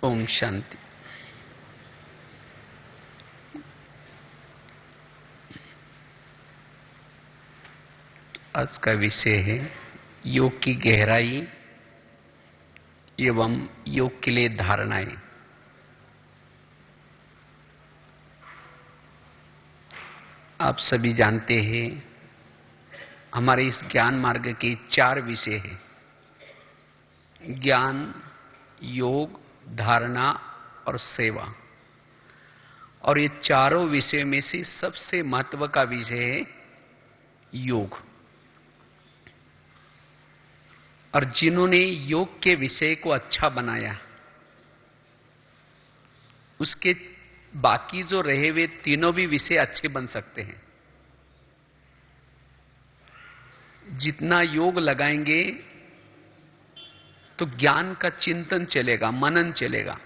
ओम शांति। आज का विषय है योग की गहराई एवं योग के लिए धारणाएं। आप सभी जानते हैं हमारे इस ज्ञान मार्ग के 4 विषय हैं: ज्ञान, योग, धारणा और सेवा। और ये चारों विषय में से सबसे महत्व का विषय है योग। और जिन्होंने योग के विषय को अच्छा बनाया, उसके बाकी जो रहे हुए तीनों भी विषय अच्छे बन सकते हैं। जितना योग लगाएंगे तो ज्ञान का चिंतन चलेगा, मनन चलेगा।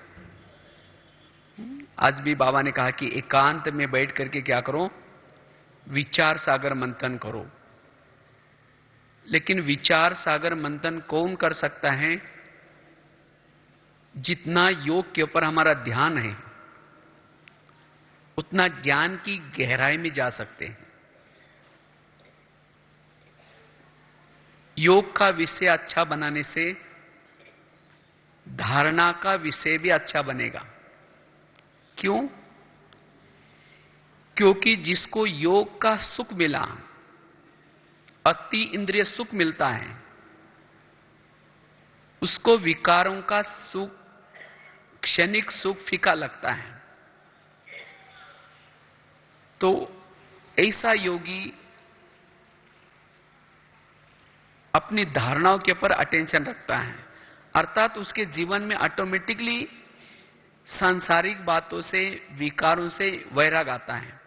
आज भी बाबा ने कहा कि एकांत में बैठ करके क्या करो, विचार सागर मंथन करो। लेकिन विचार सागर मंथन कौन कर सकता है? जितना योग के ऊपर हमारा ध्यान है उतना ज्ञान की गहराई में जा सकते हैं। योग का विषय अच्छा बनाने से धारणा का विषय भी अच्छा बनेगा। क्यों? क्योंकि जिसको योग का सुख मिला, अति इंद्रिय सुख मिलता है, उसको विकारों का सुख, क्षणिक सुख फीका लगता है। तो ऐसा योगी अपनी धारणाओं के ऊपर अटेंशन रखता है, अर्थात उसके जीवन में ऑटोमेटिकली सांसारिक बातों से, विकारों से वैराग आता है।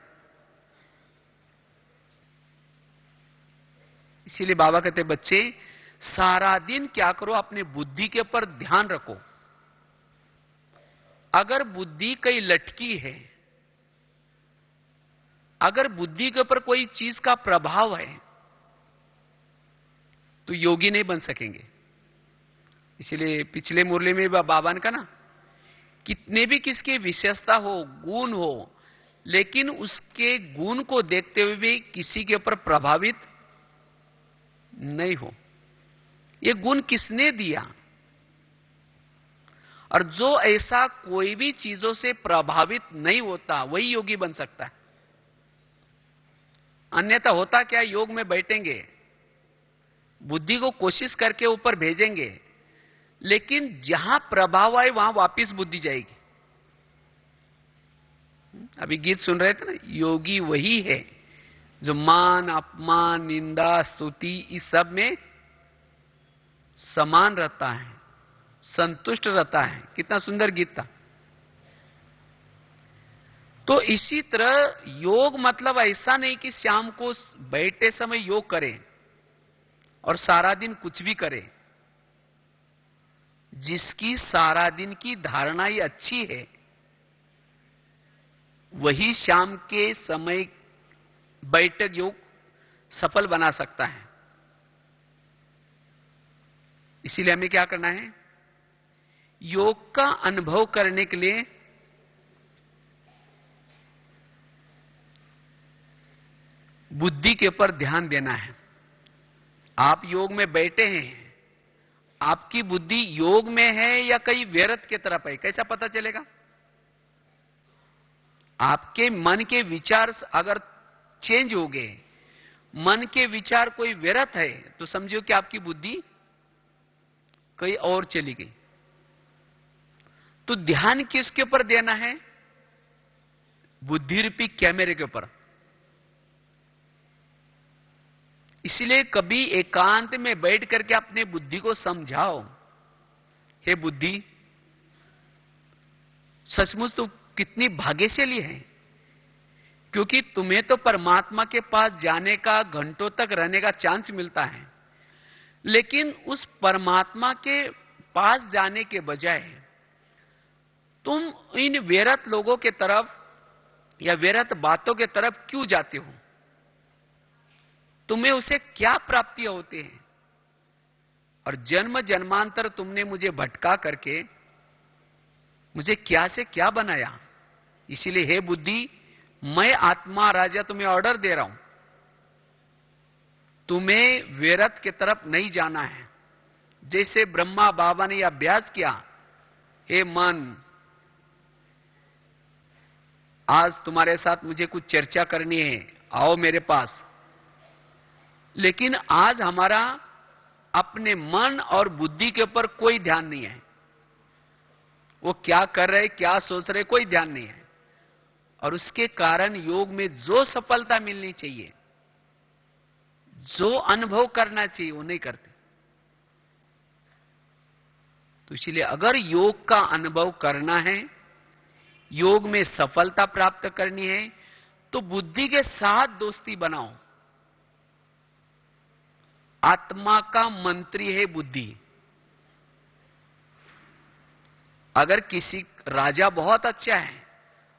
इसीलिए बाबा कहते, बच्चे सारा दिन क्या करो, अपने बुद्धि के ऊपर ध्यान रखो। अगर बुद्धि कहीं लटकी है, अगर बुद्धि के ऊपर कोई चीज का प्रभाव है, तो योगी नहीं बन सकेंगे। इसीलिए पिछले मुरली में बाबा ने कहा ना, कितने भी किसकी विशेषता हो, गुण हो, लेकिन उसके गुण को देखते हुए भी किसी के ऊपर प्रभावित नहीं हो। ये गुण किसने दिया? और जो ऐसा कोई भी चीजों से प्रभावित नहीं होता, वही योगी बन सकता है। अन्यथा होता क्या, योग में बैठेंगे, बुद्धि को कोशिश करके ऊपर भेजेंगे, लेकिन जहां प्रभाव आए वहां वापिस बुद्धि जाएगी। अभी गीत सुन रहे थे ना, योगी वही है जो मान, अपमान, निंदा, स्तुति इस सब में समान रहता है, संतुष्ट रहता है। कितना सुंदर गीत था। तो इसी तरह योग मतलब ऐसा नहीं कि शाम को बैठे समय योग करें और सारा दिन कुछ भी करें। जिसकी सारा दिन की धारणा ही अच्छी है, वही शाम के समय बैठक योग सफल बना सकता है। इसीलिए हमें क्या करना है, योग का अनुभव करने के लिए बुद्धि के ऊपर ध्यान देना है। आप योग में बैठे हैं, आपकी बुद्धि योग में है या कहीं व्यर्थ की तरफ है, कैसा पता चलेगा? आपके मन के विचार अगर चेंज हो गए, मन के विचार कोई व्यर्थ है, तो समझो कि आपकी बुद्धि कहीं और चली गई। तो ध्यान किसके ऊपर देना है? बुद्धि रूपी कैमरे के ऊपर। इसलिए कभी एकांत में बैठ करके अपने बुद्धि को समझाओ, हे बुद्धि, सचमुच तो कितनी भाग्यशाली है, क्योंकि तुम्हें तो परमात्मा के पास जाने का, घंटों तक रहने का चांस मिलता है, लेकिन उस परमात्मा के पास जाने के बजाय तुम इन व्यर्थ लोगों के तरफ या व्यर्थ बातों के तरफ क्यों जाते हो? तुम्हें उसे क्या प्राप्तियां होती हैं? और जन्म जन्मांतर तुमने मुझे भटका करके मुझे क्या से क्या बनाया। इसीलिए हे बुद्धि, मैं आत्मा राजा तुम्हें ऑर्डर दे रहा हूं, तुम्हें व्यर्थ की तरफ नहीं जाना है। जैसे ब्रह्मा बाबा ने यह अभ्यास किया, हे मन, आज तुम्हारे साथ मुझे कुछ चर्चा करनी है, आओ मेरे पास। लेकिन आज हमारा अपने मन और बुद्धि के ऊपर कोई ध्यान नहीं है। वो क्या कर रहे, क्या सोच रहे, कोई ध्यान नहीं है। और उसके कारण योग में जो सफलता मिलनी चाहिए, जो अनुभव करना चाहिए, वो नहीं करते। तो इसलिए अगर योग का अनुभव करना है, योग में सफलता प्राप्त करनी है, तो बुद्धि के साथ दोस्ती बनाओ। आत्मा का मंत्री है बुद्धि। अगर किसी राजा बहुत अच्छा है,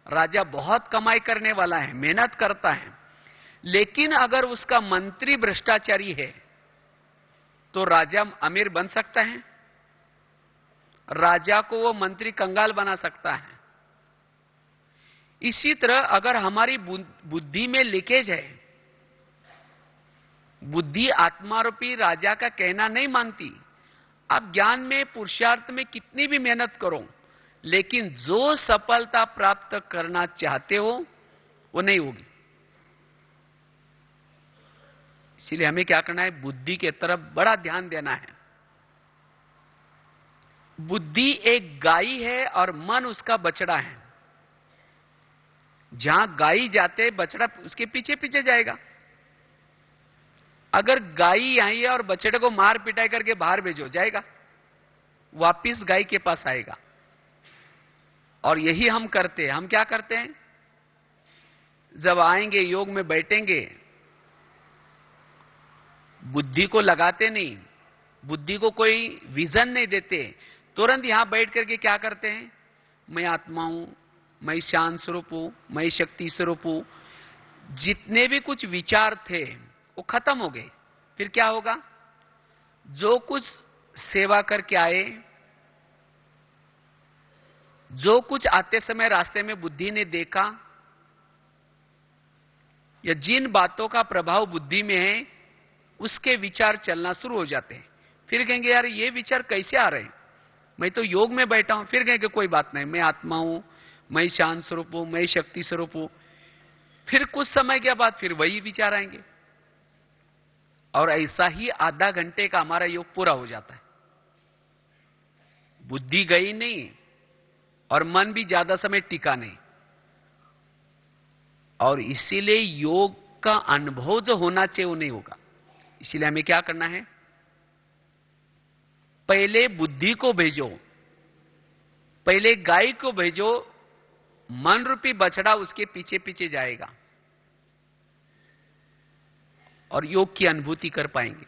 राजा बहुत कमाई करने वाला है, मेहनत करता है, लेकिन अगर उसका मंत्री भ्रष्टाचारी है, तो राजा अमीर बन सकता है? राजा को वो मंत्री कंगाल बना सकता है। इसी तरह अगर हमारी बुद्धि में लीकेज है, बुद्धि आत्मा रूपी राजा का कहना नहीं मानती, आप ज्ञान में पुरुषार्थ में कितनी भी मेहनत करो, लेकिन जो सफलता प्राप्त करना चाहते हो वो नहीं होगी। इसीलिए हमें क्या करना है, बुद्धि के तरफ बड़ा ध्यान देना है। बुद्धि एक गाय है और मन उसका बछड़ा है। जहां गाय जाते, बछड़ा उसके पीछे पीछे जाएगा। अगर गाय यहीं है और बछड़े को मार पिटाई करके बाहर भेजो, जाएगा, वापिस गाय के पास आएगा। और यही हम करते हैं। हम क्या करते हैं, जब आएंगे योग में बैठेंगे, बुद्धि को लगाते नहीं, बुद्धि को कोई विजन नहीं देते, तुरंत यहां बैठ करके क्या करते हैं, मैं आत्मा हूं, मैं शांत स्वरूप हूं, मैं शक्ति स्वरूप हूं। जितने भी कुछ विचार थे वो खत्म हो गए। फिर क्या होगा, जो कुछ सेवा करके आए, जो कुछ आते समय रास्ते में बुद्धि ने देखा, या जिन बातों का प्रभाव बुद्धि में है, उसके विचार चलना शुरू हो जाते हैं। फिर कहेंगे यार ये विचार कैसे आ रहे हैं, मैं तो योग में बैठा हूं। फिर कहेंगे कोई बात नहीं, मैं आत्मा हूं, मैं शांत स्वरूप हूं, मैं शक्ति स्वरूप हूं। फिर कुछ समय के बाद फिर वही विचार आएंगे, और ऐसा ही आधा घंटे का हमारा योग पूरा हो जाता है। बुद्धि गई नहीं और मन भी ज्यादा समय टिका नहीं। और इसीलिए योग का अनुभव जो होना चाहिए वो नहीं होगा। इसीलिए हमें क्या करना है, पहले बुद्धि को भेजो, पहले गाय को भेजो, मन रूपी बछड़ा उसके पीछे पीछे जाएगा और योग की अनुभूति कर पाएंगे।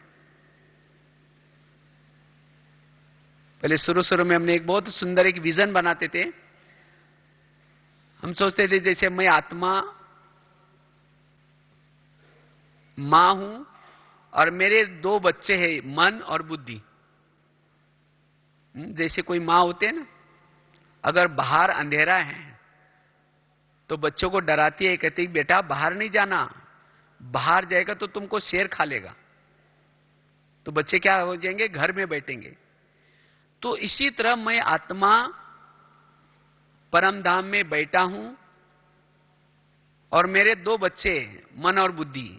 पहले शुरू शुरू में हमने एक बहुत सुंदर एक विजन बनाते थे। हम सोचते थे जैसे मैं आत्मा मां हूं और मेरे दो बच्चे हैं, मन और बुद्धि। जैसे कोई मां होते हैं ना, अगर बाहर अंधेरा है तो बच्चों को डराती है, कहती है बेटा बाहर नहीं जाना, बाहर जाएगा तो तुमको शेर खा लेगा। तो बच्चे क्या हो जाएंगे, घर में बैठेंगे। तो इसी तरह मैं आत्मा परम धाम में बैठा हूं और मेरे दो बच्चे मन और बुद्धि।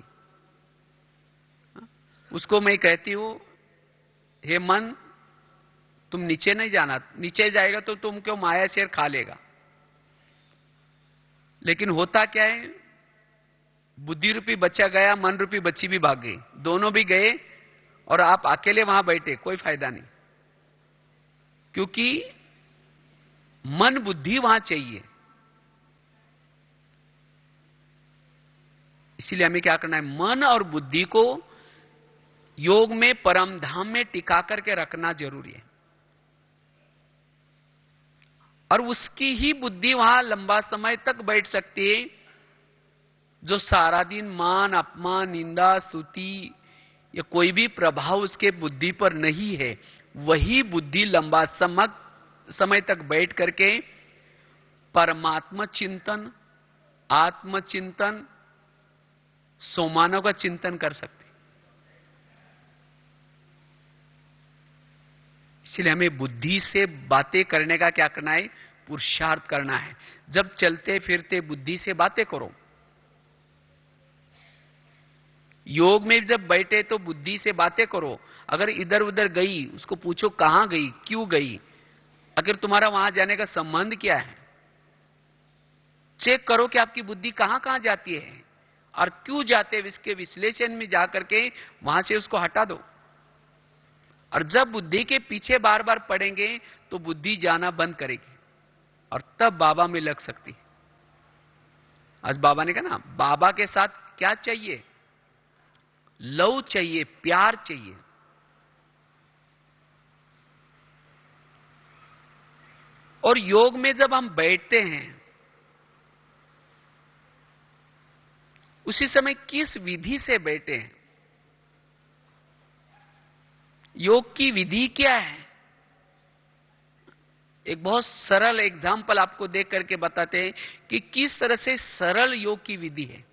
उसको मैं कहती हूं, हे मन तुम नीचे नहीं जाना, नीचे जाएगा तो तुमको माया शेर खा लेगा। लेकिन होता क्या है, बुद्धि रूपी बच्चा गया, मन रूपी बच्ची भी भाग गई, दोनों भी गए और आप अकेले वहां बैठे, कोई फायदा नहीं। क्योंकि मन बुद्धि वहां चाहिए। इसीलिए हमें क्या करना है, मन और बुद्धि को योग में परम धाम में टिका करके रखना जरूरी है। और उसकी ही बुद्धि वहां लंबा समय तक बैठ सकती है जो सारा दिन मान अपमान निंदा स्तुति या कोई भी प्रभाव उसके बुद्धि पर नहीं है। वही बुद्धि लंबा समय तक बैठ करके परमात्मा चिंतन, आत्मचिंतन, सोमानों का चिंतन कर सकते। इसलिए हमें बुद्धि से बातें करने का क्या करना है? पुरुषार्थ करना है। जब चलते फिरते बुद्धि से बातें करो। योग में जब बैठे तो बुद्धि से बातें करो। अगर इधर उधर गई, उसको पूछो कहां गई, क्यों गई, अगर तुम्हारा वहां जाने का संबंध क्या है, चेक करो कि आपकी बुद्धि कहां कहां जाती है और क्यों जाते हैं। इसके विश्लेषण में जाकर के वहां से उसको हटा दो। और जब बुद्धि के पीछे बार बार पड़ेंगे तो बुद्धि जाना बंद करेगी और तब बाबा में लग सकती है। आज बाबा ने कहा ना, बाबा के साथ क्या चाहिए? लव चाहिए, प्यार चाहिए। और योग में जब हम बैठते हैं उसी समय किस विधि से बैठे हैं, योग की विधि क्या है? एक बहुत सरल एग्जाम्पल आपको देख करके बताते हैं कि किस तरह से सरल योग की विधि है।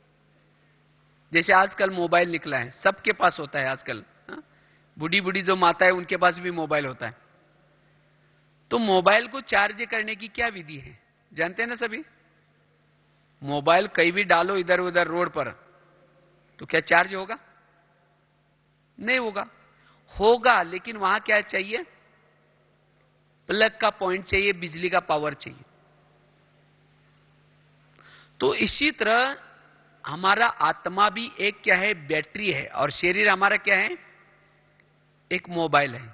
जैसे आजकल मोबाइल निकला है, सबके पास होता है आजकल। बूढ़ी बूढ़ी जो माता है उनके पास भी मोबाइल होता है। तो मोबाइल को चार्ज करने की क्या विधि है जानते हैं ना सभी? मोबाइल कहीं भी डालो इधर उधर रोड पर, तो क्या चार्ज होगा? नहीं होगा। होगा, लेकिन वहां क्या चाहिए? प्लग का पॉइंट चाहिए, बिजली का पावर चाहिए। तो इसी तरह हमारा आत्मा भी एक क्या है? बैटरी है। और शरीर हमारा क्या है? एक मोबाइल है।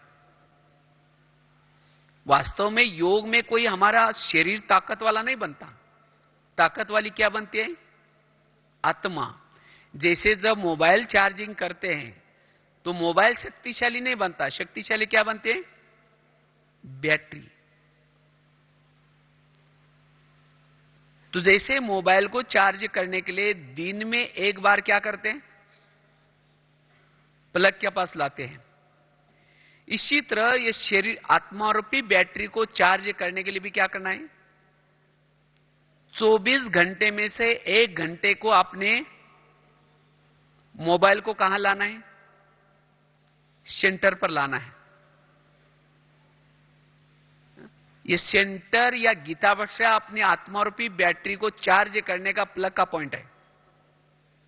वास्तव में योग में कोई हमारा शरीर ताकत वाला नहीं बनता। ताकत वाली क्या बनती है? आत्मा। जैसे जब मोबाइल चार्जिंग करते हैं तो मोबाइल शक्तिशाली नहीं बनता। शक्तिशाली क्या बनते हैं? बैटरी। तो जैसे मोबाइल को चार्ज करने के लिए दिन में एक बार क्या करते हैं? प्लग के पास लाते हैं। इसी तरह ये शरीर आत्मा रूपी बैटरी को चार्ज करने के लिए भी क्या करना है? 24 घंटे में से 1 घंटे को आपने मोबाइल को कहां लाना है? सेंटर पर लाना है। ये सेंटर या गीता बक्सा अपनी आत्मा रूपी बैटरी को चार्ज करने का प्लग का पॉइंट है।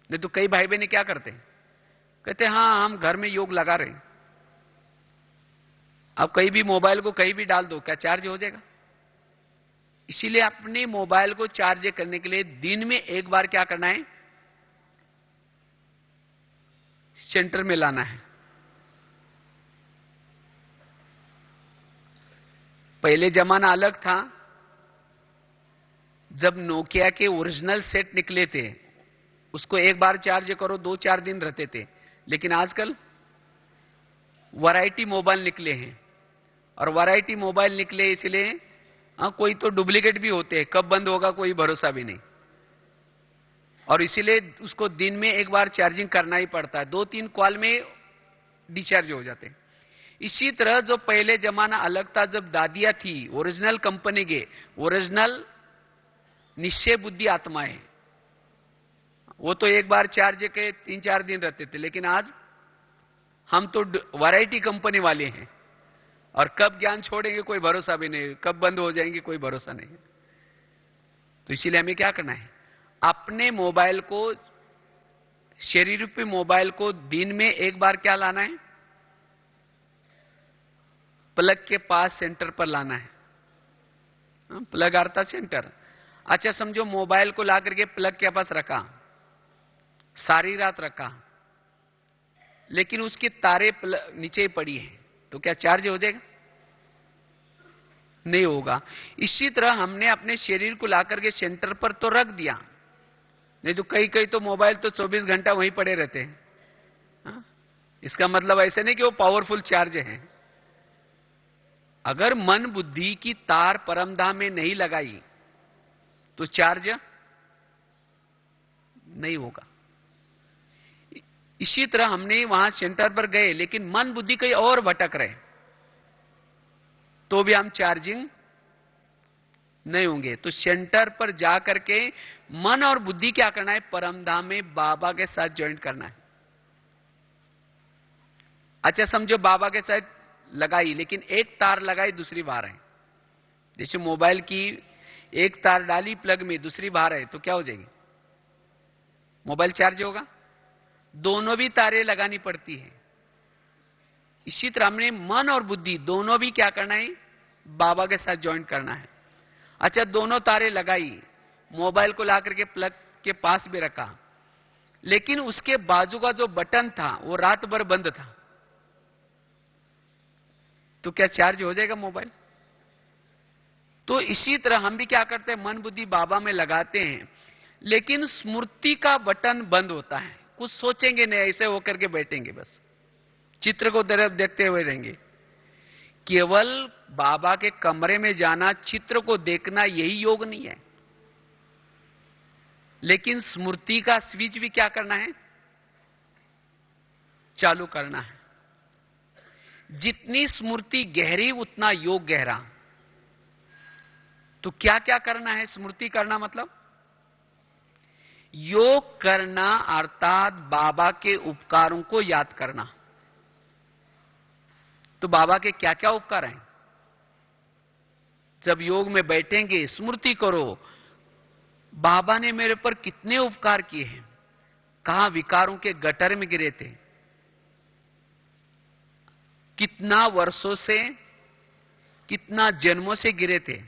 नहीं तो कई भाई बहन क्या करते हैं? कहते हैं हां हम घर में योग लगा रहे हैं। अब कहीं भी मोबाइल को कहीं भी डाल दो, क्या चार्ज हो जाएगा? इसीलिए अपने मोबाइल को चार्ज करने के लिए दिन में एक बार क्या करना है? सेंटर में लाना है। पहले जमाना अलग था, जब नोकिया के ओरिजिनल सेट निकले थे, उसको एक बार चार्ज करो 2-4 दिन रहते थे। लेकिन आजकल वैरायटी मोबाइल निकले हैं। और वैरायटी मोबाइल निकले इसलिए कोई तो डुप्लीकेट भी होते हैं, कब बंद होगा कोई भरोसा भी नहीं। और इसीलिए उसको दिन में एक बार चार्जिंग करना ही पड़ता है। 2-3 कॉल में डिस्चार्ज हो जाते हैं। इसी तरह जो पहले जमाना अलग था, जब दादियां थी ओरिजिनल कंपनी के, ओरिजिनल निश्चय बुद्धि आत्माएं, वो तो एक बार चार्ज के 3-4 दिन रहते थे। लेकिन आज हम तो वैरायटी कंपनी वाले हैं और कब ज्ञान छोड़ेंगे कोई भरोसा भी नहीं, कब बंद हो जाएंगे कोई भरोसा नहीं। तो इसीलिए हमें क्या करना है? अपने मोबाइल को, शरीर रूपी मोबाइल को दिन में एक बार क्या लाना है? प्लग के पास सेंटर पर लाना है। प्लग आता सेंटर। अच्छा समझो मोबाइल को ला करके प्लग के पास रखा, सारी रात रखा, लेकिन उसकी तारे नीचे ही पड़ी है, तो क्या चार्ज हो जाएगा? नहीं होगा। इसी तरह हमने अपने शरीर को लाकर के सेंटर पर तो रख दिया, नहीं तो कई कई तो मोबाइल तो 24 घंटा वहीं पड़े रहते हैं। इसका मतलब ऐसे नहीं कि वो पावरफुल चार्ज है। अगर मन बुद्धि की तार परमधाम में नहीं लगाई तो चार्ज नहीं होगा। इसी तरह हमने वहां सेंटर पर गए लेकिन मन बुद्धि कहीं और भटक रहे, तो भी हम चार्जिंग नहीं होंगे। तो सेंटर पर जा करके मन और बुद्धि क्या करना है, परमधाम में बाबा के साथ ज्वाइन करना है। अच्छा समझो बाबा के साथ लगाई, लेकिन एक तार लगाई दूसरी बाहर है। जैसे मोबाइल की एक तार डाली प्लग में, दूसरी बाहर है, तो क्या हो जाएगी, मोबाइल चार्ज होगा। दोनों भी तारें लगानी पड़ती है। इसी तरह हमने मन और बुद्धि दोनों भी क्या करना है, बाबा के साथ ज्वाइन करना है। अच्छा दोनों तारें लगाई, मोबाइल को ला करके प्लग के पास भी रखा, लेकिन उसके बाजू का जो बटन था वो रात भर बंद था, तो क्या चार्ज हो जाएगा मोबाइल? तो इसी तरह हम भी क्या करते हैं, मन बुद्धि बाबा में लगाते हैं, लेकिन स्मृति का बटन बंद होता है। कुछ सोचेंगे नहीं, ऐसे होकर के बैठेंगे, बस चित्र को तरफ देखते हुए रहेंगे। केवल बाबा के कमरे में जाना, चित्र को देखना, यही योग नहीं है। लेकिन स्मृति का स्विच भी क्या करना है, चालू करना है। जितनी स्मृति गहरी उतना योग गहरा। तो क्या क्या करना है, स्मृति करना मतलब योग करना, अर्थात बाबा के उपकारों को याद करना। तो बाबा के क्या क्या उपकार हैं? जब योग में बैठेंगे स्मृति करो, बाबा ने मेरे पर कितने उपकार किए हैं, कहां विकारों के गटर में गिरे थे, कितना वर्षों से, कितना जन्मों से गिरे थे।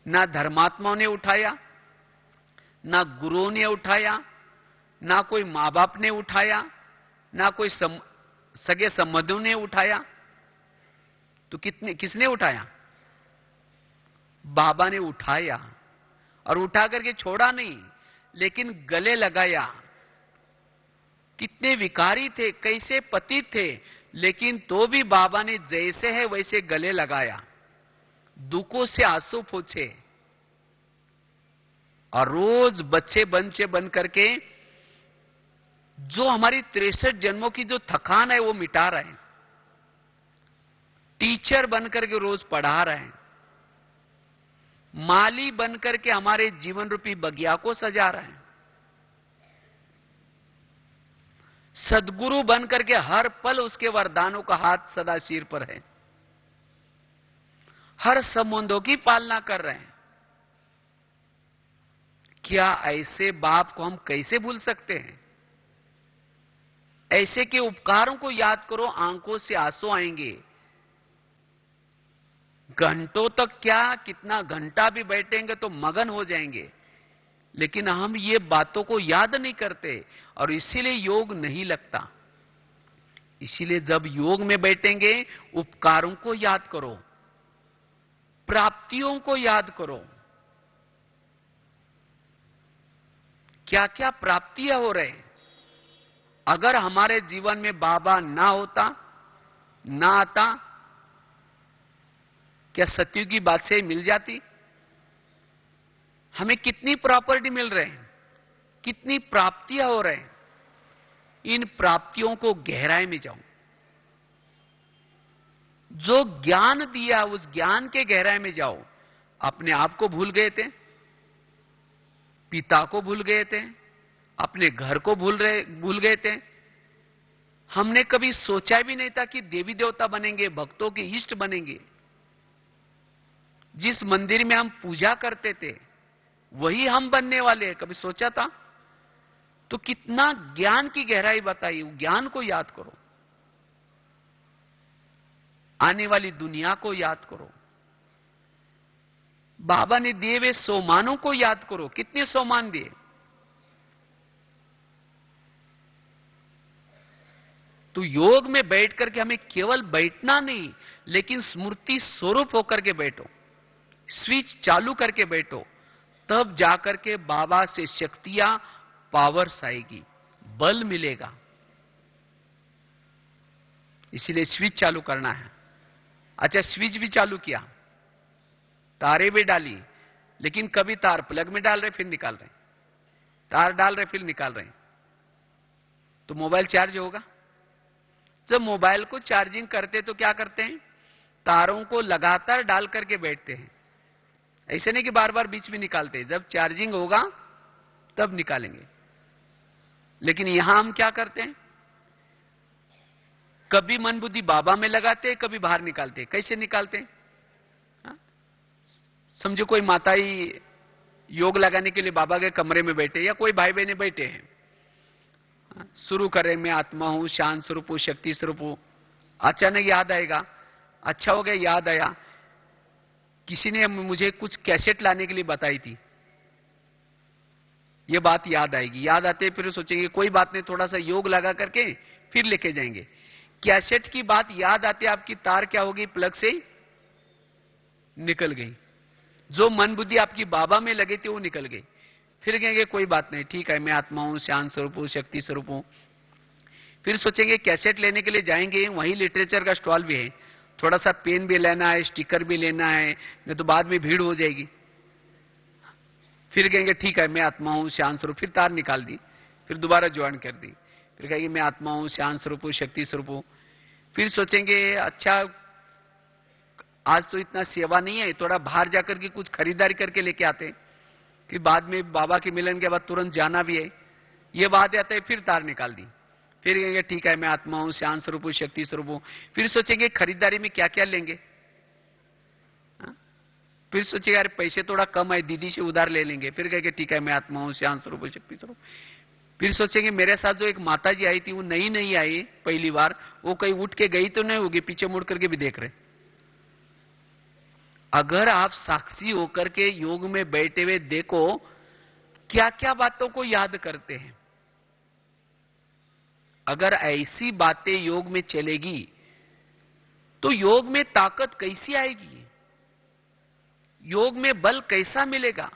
ना धर्मात्माओं ने उठाया, ना गुरुओं ने उठाया, ना कोई मां बाप ने उठाया, ना कोई सगे संबंधियों ने उठाया। तो किसने उठाया? बाबा ने उठाया, और उठा करके छोड़ा नहीं, लेकिन गले लगाया। कितने विकारी थे, कैसे पतित थे, लेकिन तो भी बाबा ने जैसे है वैसे गले लगाया, दुखों से आंसू पोंछे, और रोज बच्चे बन करके जो हमारी 63 जन्मों की जो थकान है वो मिटा रहे हैं। टीचर बनकर के रोज पढ़ा रहे हैं, माली बनकर के हमारे जीवन रूपी बगिया को सजा रहे हैं, सदगुरु बनकर के हर पल उसके वरदानों का हाथ सदा सिर पर है, हर संबंधों की पालना कर रहे हैं। क्या ऐसे बाप को हम कैसे भूल सकते हैं? ऐसे के उपकारों को याद करो, आंखों से आंसू आएंगे। घंटों तक क्या, कितना घंटा भी बैठेंगे तो मगन हो जाएंगे, लेकिन हम ये बातों को याद नहीं करते, और इसीलिए योग नहीं लगता। इसीलिए जब योग में बैठेंगे उपकारों को याद करो, प्राप्तियों को याद करो। क्या क्या प्राप्तियां हो रहे हैं। अगर हमारे जीवन में बाबा ना होता, ना आता, क्या सतयुग की बादशाही मिल जाती? हमें कितनी प्रॉपर्टी मिल रहे हैं, कितनी प्राप्तियां हो रहे हैं। इन प्राप्तियों को गहराई में जाओ। जो ज्ञान दिया उस ज्ञान के गहराई में जाओ। अपने आप को भूल गए थे, पिता को भूल गए थे, अपने घर को भूल गए थे। हमने कभी सोचा भी नहीं था कि देवी देवता बनेंगे, भक्तों के इष्ट बनेंगे। जिस मंदिर में हम पूजा करते थे वही हम बनने वाले हैं, कभी सोचा था? तो कितना ज्ञान की गहराई बताई। ज्ञान को याद करो, आने वाली दुनिया को याद करो, बाबा ने दिए हुए सोमानों को याद करो। कितने सोमान दिए? तो योग में बैठ करके हमें केवल बैठना नहीं, लेकिन स्मृति स्वरूप होकर के बैठो, स्विच चालू करके बैठो, तब जाकर के बाबा से शक्तियां, पावर्स आएगी, बल मिलेगा। इसीलिए स्विच चालू करना है। अच्छा स्विच भी चालू किया, तारे भी डाली, लेकिन कभी तार प्लग में डाल रहे फिर निकाल रहे, तार डाल रहे फिर निकाल रहे, तो मोबाइल चार्ज होगा? जब मोबाइल को चार्जिंग करते तो क्या करते हैं, तारों को लगातार डाल करके बैठते हैं। ऐसे नहीं कि बार बार बीच में निकालते, जब चार्जिंग होगा तब निकालेंगे। लेकिन यहां हम क्या करते हैं, कभी मन बुद्धि बाबा में लगाते, कभी बाहर निकालते। कैसे निकालते हैं? समझो कोई माता ही योग लगाने के लिए बाबा के कमरे में बैठे, या कोई भाई बहने बैठे हैं, शुरू करें मैं आत्मा हूं, शांत स्वरूप हूं, शक्ति स्वरूप हूं। अचानक याद आएगा, अच्छा हो गया याद आया, किसी ने मुझे कुछ कैसेट लाने के लिए बताई थी, ये बात याद आएगी। याद आते फिर सोचेंगे कोई बात नहीं, थोड़ा सा योग लगा करके फिर लेके जाएंगे। कैसेट की बात याद आते आपकी तार क्या होगी, प्लग से निकल गई। जो मन बुद्धि आपकी बाबा में लगे थे वो निकल गई। फिर कहेंगे कोई बात नहीं, ठीक है, मैं आत्मा हूं, शांत स्वरूप हूं, शक्ति स्वरूप हूं। फिर सोचेंगे कैसेट लेने के लिए जाएंगे, वहीं लिटरेचर का स्टॉल भी है, थोड़ा सा पेन भी लेना है, स्टिकर भी लेना है, नहीं तो बाद में भीड़ हो जाएगी। फिर कहेंगे ठीक है, मैं आत्मा हूं, शांत स्वरूप, फिर तार निकाल दी, फिर दोबारा ज्वाइन कर दी। फिर कहेंगे मैं आत्मा हूं, शांत स्वरूप हूं, शक्ति स्वरूप हूं। फिर सोचेंगे अच्छा आज तो इतना सेवा नहीं है, थोड़ा बाहर जाकर के कुछ खरीदारी करके लेके आते, कि बाद में बाबा के मिलन के बाद तुरंत जाना भी है। ये बात आता है, फिर तार निकाल दी। फिर कहेंगे ठीक है, मैं आत्मा हूं, शांत स्वरूप हूं, शक्ति स्वरूप हूं। फिर सोचेंगे खरीदारी में क्या क्या लेंगे। फिर सोचेगा अरे पैसे थोड़ा कम है, दीदी से उधार ले लेंगे। फिर कहेंगे ठीक है, मैं आत्मा हूं, शांत स्वरूप हूं, शक्ति स्वरूप। फिर सोचेंगे मेरे साथ जो एक माता जी आई थी, वो नई नई आई पहली बार, वो कहीं उठ के गई तो नहीं होगी, पीछे मुड़ करके भी देख रहे। अगर आप साक्षी होकर के योग में बैठे हुए देखो क्या क्या बातों को याद करते हैं। अगर ऐसी बातें योग में चलेगी तो योग में ताकत कैसी आएगी, योग में बल कैसा मिलेगा।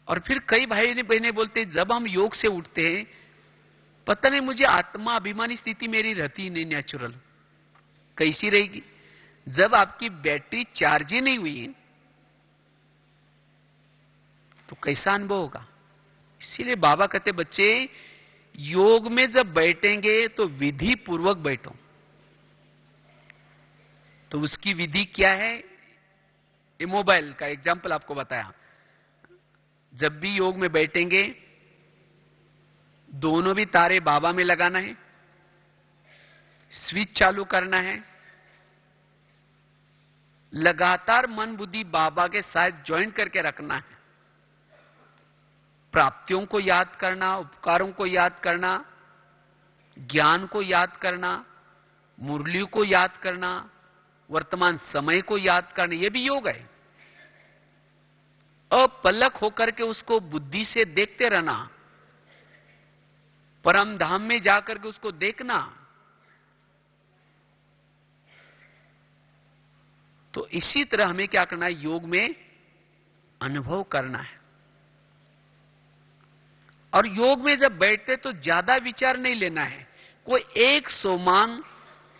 और फिर कई भाई बहनें बोलते हैं जब हम योग से उठते हैं, पता नहीं मुझे आत्मा अभिमानी स्थिति मेरी रहती नहीं, नेचुरल कैसी रहेगी। जब आपकी बैटरी चार्ज ही नहीं हुई तो कैसा अनुभव होगा। इसीलिए बाबा कहते बच्चे योग में जब बैठेंगे तो विधि पूर्वक बैठो। तो उसकी विधि क्या है, ये मोबाइल का एग्जाम्पल आपको बताया। जब भी योग में बैठेंगे दोनों भी तारे बाबा में लगाना है, स्विच चालू करना है, लगातार मन बुद्धि बाबा के साथ ज्वाइन करके रखना है। प्राप्तियों को याद करना, उपकारों को याद करना, ज्ञान को याद करना, मुरली को याद करना, वर्तमान समय को याद करना, यह भी योग है। अपलक होकर के उसको बुद्धि से देखते रहना, परम धाम में जाकर के उसको देखना। तो इसी तरह हमें क्या करना है, योग में अनुभव करना है। और योग में जब बैठते तो ज्यादा विचार नहीं लेना है, कोई एक सोमांग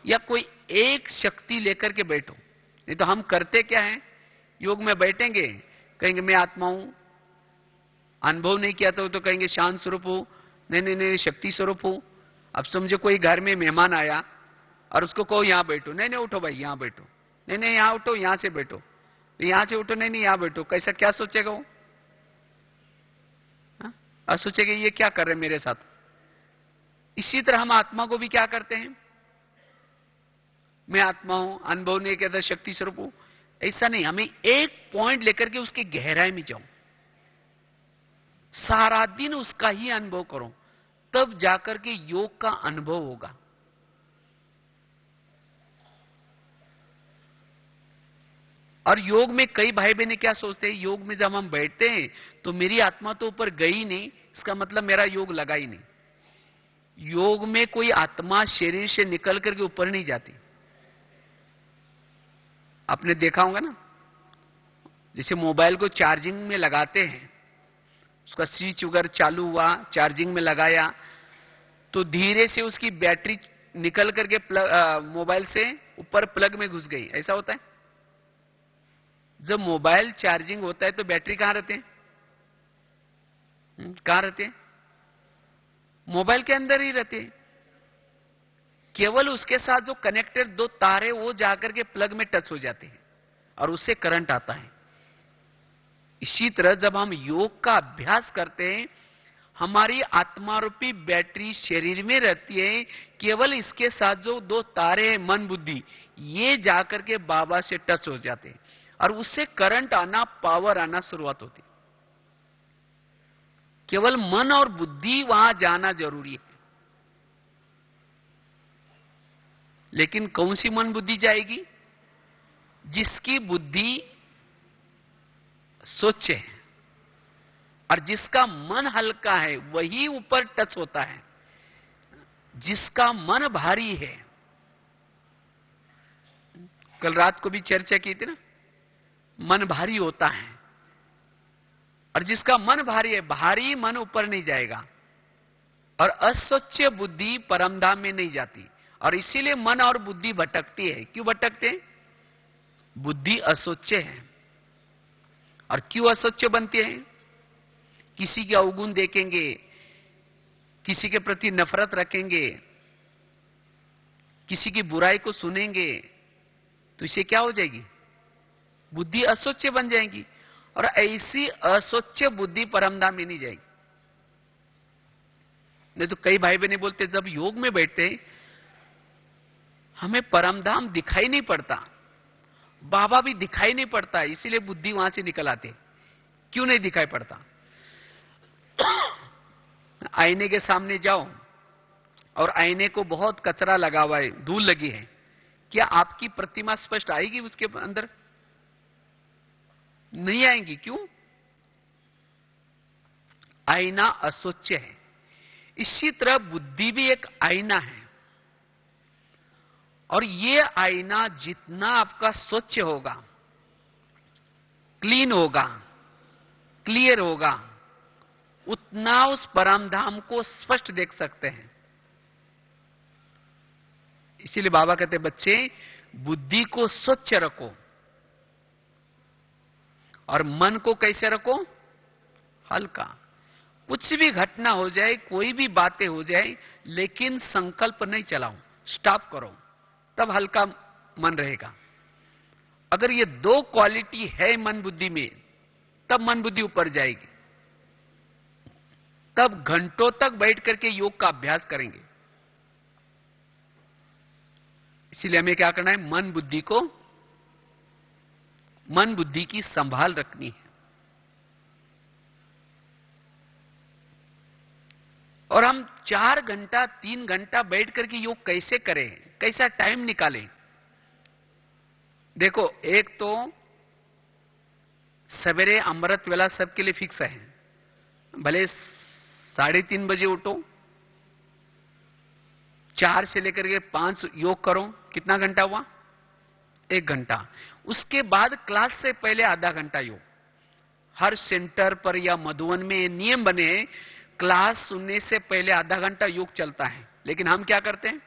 या कोई एक शक्ति लेकर के बैठो। नहीं तो हम करते क्या है, योग में बैठेंगे कहेंगे मैं आत्मा हूं, अनुभव नहीं किया तो कहेंगे शांत स्वरूप हूं, नहीं नहीं नहीं शक्ति स्वरूप हूं। अब समझो कोई घर में मेहमान आया और उसको कहो यहां बैठो, नहीं नहीं उठो भाई यहां बैठो, नहीं नहीं यहां उठो, यहां से बैठो, यहां से उठो, नहीं नहीं यहां बैठो। कैसा क्या सोचेगा वो, और सोचेगा ये क्या कर रहे मेरे साथ। इसी तरह हम आत्मा को भी क्या करते हैं, मैं आत्मा हूं, अनुभव नहीं कहता शक्ति स्वरूप हूं। ऐसा नहीं, हमें एक पॉइंट लेकर के उसकी गहराई में जाओ, सारा दिन उसका ही अनुभव करो, तब जाकर के योग का अनुभव होगा। और योग में कई भाई बहन क्या सोचते हैं, योग में जब हम बैठते हैं तो मेरी आत्मा तो ऊपर गई नहीं, इसका मतलब मेरा योग लगा ही नहीं। योग में कोई आत्मा शरीर से निकल करके ऊपर नहीं जाती। आपने देखा होगा ना, जैसे मोबाइल को चार्जिंग में लगाते हैं, उसका स्विच वगैरह चालू हुआ, चार्जिंग में लगाया तो धीरे से उसकी बैटरी निकल करके मोबाइल से ऊपर प्लग में घुस गई, ऐसा होता है। जब मोबाइल चार्जिंग होता है तो बैटरी कहां रहते हैं, कहां रहते हैं, मोबाइल के अंदर ही रहते हैं। केवल उसके साथ जो कनेक्टेड दो तार है वो जाकर के प्लग में टच हो जाते हैं, और उससे करंट आता है। इसी तरह जब हम योग का अभ्यास करते हैं, हमारी आत्मा रूपी बैटरी शरीर में रहती है, केवल इसके साथ जो दो तारे हैं मन बुद्धि, ये जाकर के बाबा से टच हो जाते हैं और उससे करंट आना, पावर आना शुरुआत होती है। केवल मन और बुद्धि वहां जाना जरूरी है। लेकिन कौन सी मन बुद्धि जाएगी? जिसकी बुद्धि स्वच्छ है और जिसका मन हल्का है वही ऊपर टच होता है। जिसका मन भारी है, कल रात को भी चर्चा की थी ना, मन भारी होता है और जिसका मन भारी है, भारी मन ऊपर नहीं जाएगा और अस्वच्छ बुद्धि परमधाम में नहीं जाती। और इसीलिए मन और बुद्धि भटकती है। क्यों भटकते हैं? बुद्धि अस्वच्छ है। और क्यों अस्वच्छ बनती है? किसी के अवगुण देखेंगे, किसी के प्रति नफरत रखेंगे, किसी की बुराई को सुनेंगे, तो इसे क्या हो जाएगी? बुद्धि अस्वच्छ बन जाएगी। और ऐसी अस्वच्छ बुद्धि परमधाम में नहीं जाएगी। नहीं तो कई भाई बहने बोलते जब योग में बैठते हमें परमधाम दिखाई नहीं पड़ता, बाबा भी दिखाई नहीं पड़ता, इसीलिए बुद्धि वहां से निकल आती। क्यों नहीं दिखाई पड़ता? आईने के सामने जाओ और आईने को बहुत कचरा लगा हुआ है, धूल लगी है, क्या आपकी प्रतिमा स्पष्ट आएगी उसके अंदर? नहीं आएंगी। क्यों? आईना अस्वच्छ है। इसी तरह बुद्धि भी एक आईना है और ये आईना जितना आपका स्वच्छ होगा, क्लीन होगा, क्लियर होगा, उतना उस परमधाम को स्पष्ट देख सकते हैं। इसीलिए बाबा कहते बच्चे बुद्धि को स्वच्छ रखो और मन को कैसे रखो? हल्का। कुछ भी घटना हो जाए, कोई भी बातें हो जाए, लेकिन संकल्प नहीं चलाओ, स्टॉप करो, तब हल्का मन रहेगा। अगर ये दो क्वालिटी है मन बुद्धि में, तब मन बुद्धि ऊपर जाएगी। तब घंटों तक बैठ करके योग का अभ्यास करेंगे। इसीलिए हमें क्या करना है? मन बुद्धि की संभाल रखनी है। और हम 4 घंटा 3 घंटा बैठ करके योग कैसे करें, कैसा टाइम निकालें? देखो, एक तो सवेरे अमृत वेला सबके लिए फिक्स है, भले 3:30 बजे उठो, 4 से लेकर के 5 योग करो। कितना घंटा हुआ? 1 घंटा। उसके बाद क्लास से पहले आधा घंटा योग। हर सेंटर पर या मधुवन में ये नियम बने हैं, क्लास सुनने से पहले आधा घंटा योग चलता है। लेकिन हम क्या करते हैं?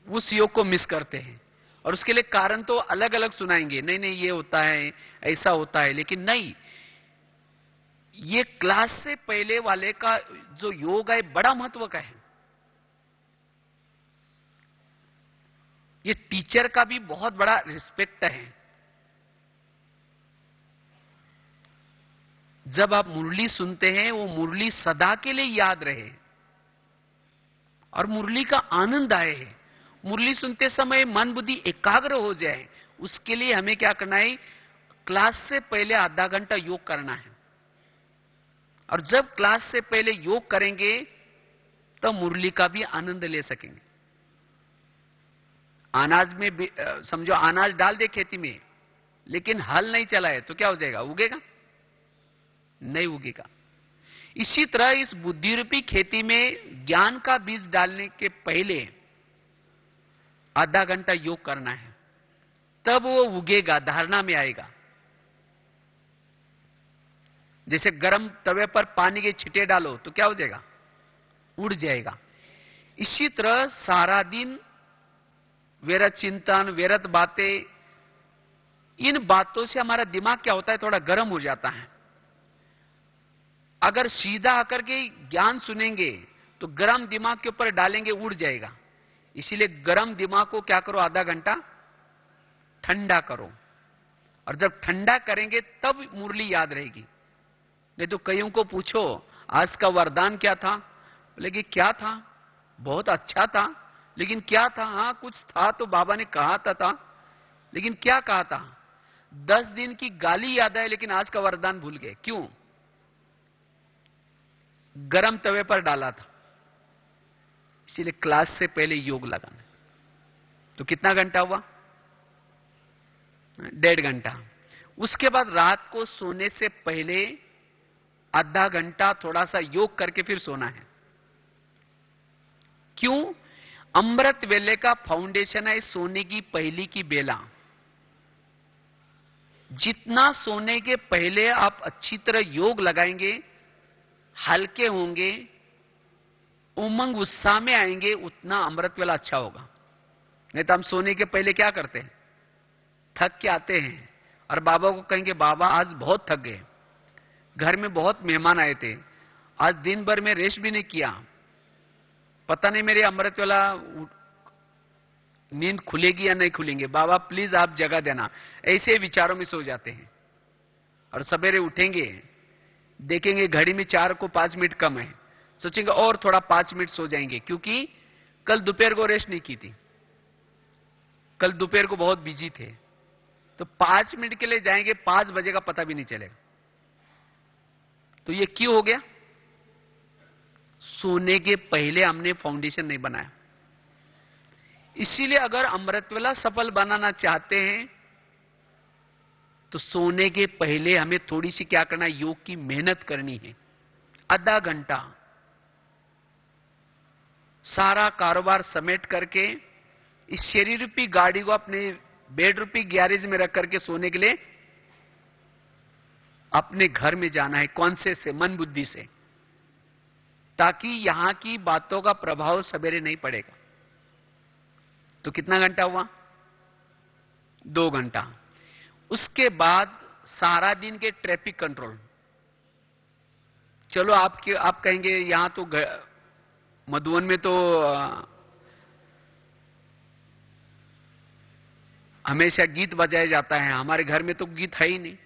उस योग को मिस करते हैं और उसके लिए कारण तो अलग अलग सुनाएंगे, नहीं नहीं ये होता है, ऐसा होता है। लेकिन नहीं, ये क्लास से पहले वाले का जो योग है बड़ा महत्व का है। ये टीचर का भी बहुत बड़ा रिस्पेक्ट है। जब आप मुरली सुनते हैं, वो मुरली सदा के लिए याद रहे और मुरली का आनंद आए। मुरली सुनते समय मन बुद्धि एकाग्र हो जाए, उसके लिए हमें क्या करना है? क्लास से पहले आधा घंटा योग करना है। और जब क्लास से पहले योग करेंगे तो मुरली का भी आनंद ले सकेंगे। अनाज में समझो, अनाज डाल दे खेती में, लेकिन हल नहीं चला है तो क्या हो जाएगा? उगेगा? नहीं उगेगा। इसी तरह इस बुद्धि रूपी खेती में ज्ञान का बीज डालने के पहले आधा घंटा योग करना है, तब वो उगेगा, धारणा में आएगा। जैसे गर्म तवे पर पानी के छिटे डालो तो क्या हो जाएगा? उड़ जाएगा। इसी तरह सारा दिन व्यर्थ चिंतन, व्यर्थ बातें, इन बातों से हमारा दिमाग क्या होता है? थोड़ा गर्म हो जाता है। अगर सीधा आकर के ज्ञान सुनेंगे तो गर्म दिमाग के ऊपर डालेंगे, उड़ जाएगा। इसीलिए गर्म दिमाग को क्या करो? आधा घंटा ठंडा करो, और जब ठंडा करेंगे तब मुरली याद रहेगी। नहीं तो कईयों को पूछो आज का वरदान क्या था, बोलेगी क्या था, बहुत अच्छा था, लेकिन क्या था, हाँ कुछ था तो बाबा ने कहा था, लेकिन क्या कहा था। 10 दिन की गाली याद है लेकिन आज का वरदान भूल गए। क्यों? गरम तवे पर डाला था। इसीलिए क्लास से पहले योग लगाना। तो कितना घंटा हुआ? 1.5 घंटा। उसके बाद रात को सोने से पहले आधा घंटा थोड़ा सा योग करके फिर सोना है। क्यों? अमृत वेले का फाउंडेशन है सोने की पहली की बेला। जितना सोने के पहले आप अच्छी तरह योग लगाएंगे, हल्के होंगे, उमंग उत्साह में आएंगे, उतना अमृत वेला अच्छा होगा। नहीं तो हम सोने के पहले क्या करते हैं, थक के आते हैं और बाबा को कहेंगे बाबा आज बहुत थक गए, घर में बहुत मेहमान आए थे, आज दिन भर में रेस्ट भी नहीं किया, पता नहीं मेरे अमृत वेला नींद खुलेगी या नहीं खुलेंगे, बाबा प्लीज आप जगह देना। ऐसे विचारों में सो जाते हैं और सवेरे उठेंगे, देखेंगे घड़ी में 4 को 5 मिनट कम है, सोचेंगे और थोड़ा 5 मिनट सो जाएंगे, क्योंकि कल दोपहर को रेस्ट नहीं की थी, कल दोपहर को बहुत बिजी थे। तो 5 मिनट के लिए जाएंगे, 5 बजे का पता भी नहीं चलेगा। तो ये क्यों हो गया? सोने के पहले हमने फाउंडेशन नहीं बनाया। इसीलिए अगर अमृतवेला सफल बनाना चाहते हैं तो सोने के पहले हमें थोड़ी सी क्या करना है, योग की मेहनत करनी है। आधा घंटा सारा कारोबार समेट करके इस शरीर रूपी गाड़ी को अपने बेड रूपी गैरेज में रख करके सोने के लिए अपने घर में जाना है, कॉन्शियस से, मन बुद्धि से, ताकि यहां की बातों का प्रभाव सवेरे नहीं पड़ेगा। तो कितना घंटा हुआ? 2 घंटा। उसके बाद सारा दिन के ट्रैफिक कंट्रोल। चलो आप कहेंगे यहां तो मधुबन में तो हमेशा गीत बजाया जाता है, हमारे घर में तो गीत है ही नहीं,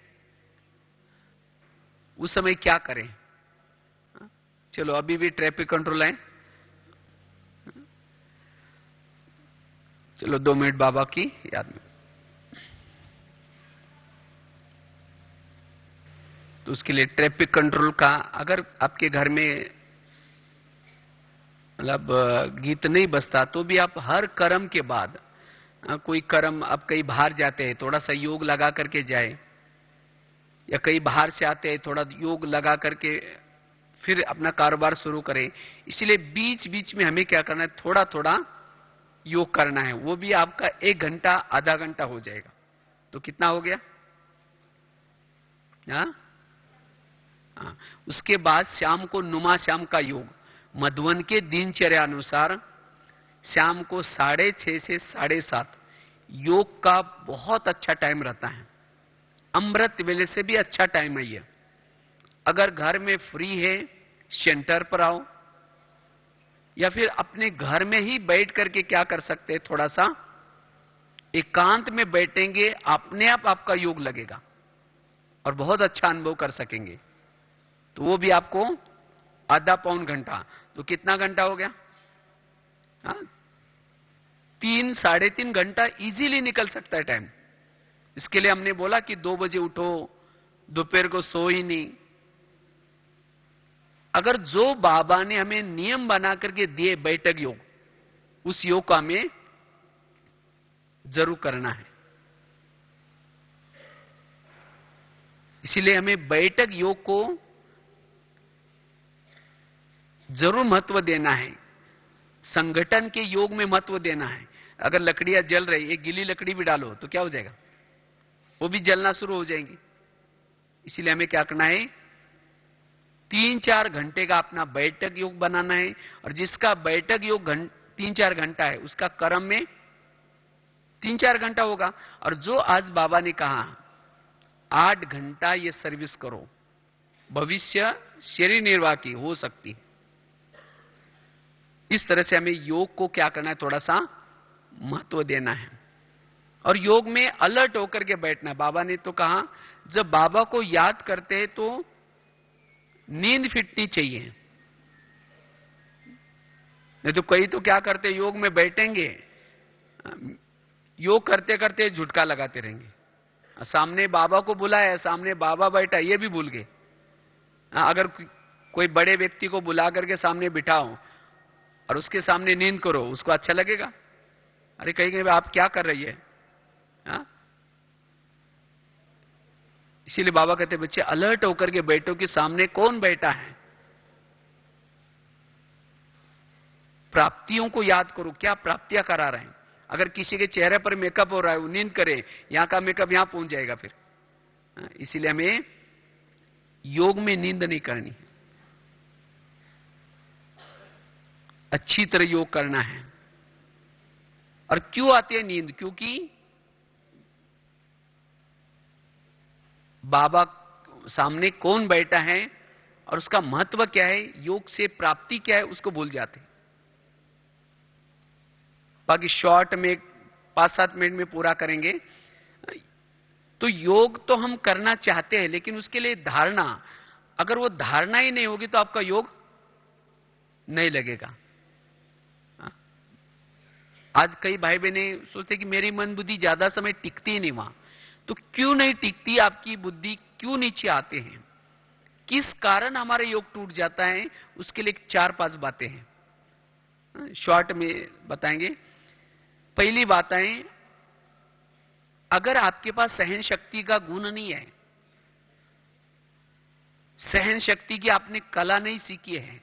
उस समय क्या करें? चलो अभी भी ट्रैफिक कंट्रोल है, चलो 2 मिनट बाबा की याद में। तो उसके लिए ट्रैफिक कंट्रोल का, अगर आपके घर में मतलब गीत नहीं बजता तो भी आप हर कर्म के बाद कोई कर्म, आप कहीं बाहर जाते हैं थोड़ा सा योग लगा करके जाए, या कहीं बाहर से आते हैं थोड़ा योग लगा करके फिर अपना कारोबार शुरू करें। इसलिए बीच बीच में हमें क्या करना है, थोड़ा थोड़ा योग करना है। वो भी आपका 1 घंटा आधा घंटा हो जाएगा। तो कितना हो गया? हाँ? उसके बाद शाम को नुमा शाम का योग, मधुबन के दिनचर्या अनुसार शाम को 6:30 से 7:30 योग का बहुत अच्छा टाइम रहता है। अमृत वेले से भी अच्छा टाइम है ये। अगर घर में फ्री है, सेंटर पर आओ, या फिर अपने घर में ही बैठ करके क्या कर सकते हैं, थोड़ा सा एकांत में बैठेंगे, अपने आप आपका योग लगेगा और बहुत अच्छा अनुभव कर सकेंगे। तो वो भी आपको आधा पौन घंटा, तो कितना घंटा हो गया? 3 साढ़े 3 घंटा इजीली निकल सकता है टाइम। इसके लिए हमने बोला कि 2 बजे उठो, दोपहर को सो ही नहीं। अगर जो बाबा ने हमें नियम बना करके दिए बैठक योग, उस योग को हमें जरूर करना है। इसलिए हमें बैठक योग को जरूर महत्व देना है। संगठन के योग में महत्व देना है। अगर लकड़ियां जल रही, एक गीली लकड़ी भी डालो तो क्या हो जाएगा, वो भी जलना शुरू हो जाएंगी। इसलिए हमें क्या करना है, 3-4 घंटे का अपना बैठक योग बनाना है। और जिसका बैठक योग 3-4 घंटा है, उसका कर्म में 3-4 घंटा होगा। और जो आज बाबा ने कहा 8 घंटा ये सर्विस करो, भविष्य शरीर निर्वाह की हो सकती है। इस तरह से हमें योग को क्या करना है, थोड़ा सा महत्व देना है। और योग में अलर्ट होकर के बैठना है। बाबा ने तो कहा जब बाबा को याद करते हैं तो नींद फिटनी चाहिए। नहीं तो कई तो क्या करते, योग में बैठेंगे, योग करते करते झुटका लगाते रहेंगे। सामने बाबा को बुलाया, सामने बाबा बैठा, ये भी भूल गए। अगर कोई बड़े व्यक्ति को बुला करके सामने बिठाओ और उसके सामने नींद करो, उसको अच्छा लगेगा? अरे कहीं आप क्या कर रही है? इसीलिए बाबा कहते बच्चे अलर्ट होकर के बैठो कि सामने कौन बैठा है। प्राप्तियों को याद करो, क्या प्राप्तियां करा रहे हैं। अगर किसी के चेहरे पर मेकअप हो रहा है, वो नींद करे, यहां का मेकअप यहां पहुंच जाएगा फिर। इसीलिए हमें योग में नींद नहीं करनी है, अच्छी तरह योग करना है। और क्यों आती है नींद? क्योंकि बाबा सामने कौन बैठा है और उसका महत्व क्या है, योग से प्राप्ति क्या है, उसको भूल जाते हैं। बाकी शॉर्ट में 5-7 मिनट में पूरा करेंगे। तो योग तो हम करना चाहते हैं, लेकिन उसके लिए धारणा, अगर वो धारणा ही नहीं होगी तो आपका योग नहीं लगेगा। आज कई भाई बहने सोचते कि मेरी मन बुद्धि ज्यादा समय टिकती ही नहीं वहां। तो क्यों नहीं टिकती आपकी बुद्धि, क्यों नीचे आते हैं, किस कारण हमारा योग टूट जाता है, उसके लिए 4-5 बातें हैं, शॉर्ट में बताएंगे। पहली बात है, अगर आपके पास सहन शक्ति का गुण नहीं है, सहन शक्ति की आपने कला नहीं सीखी है,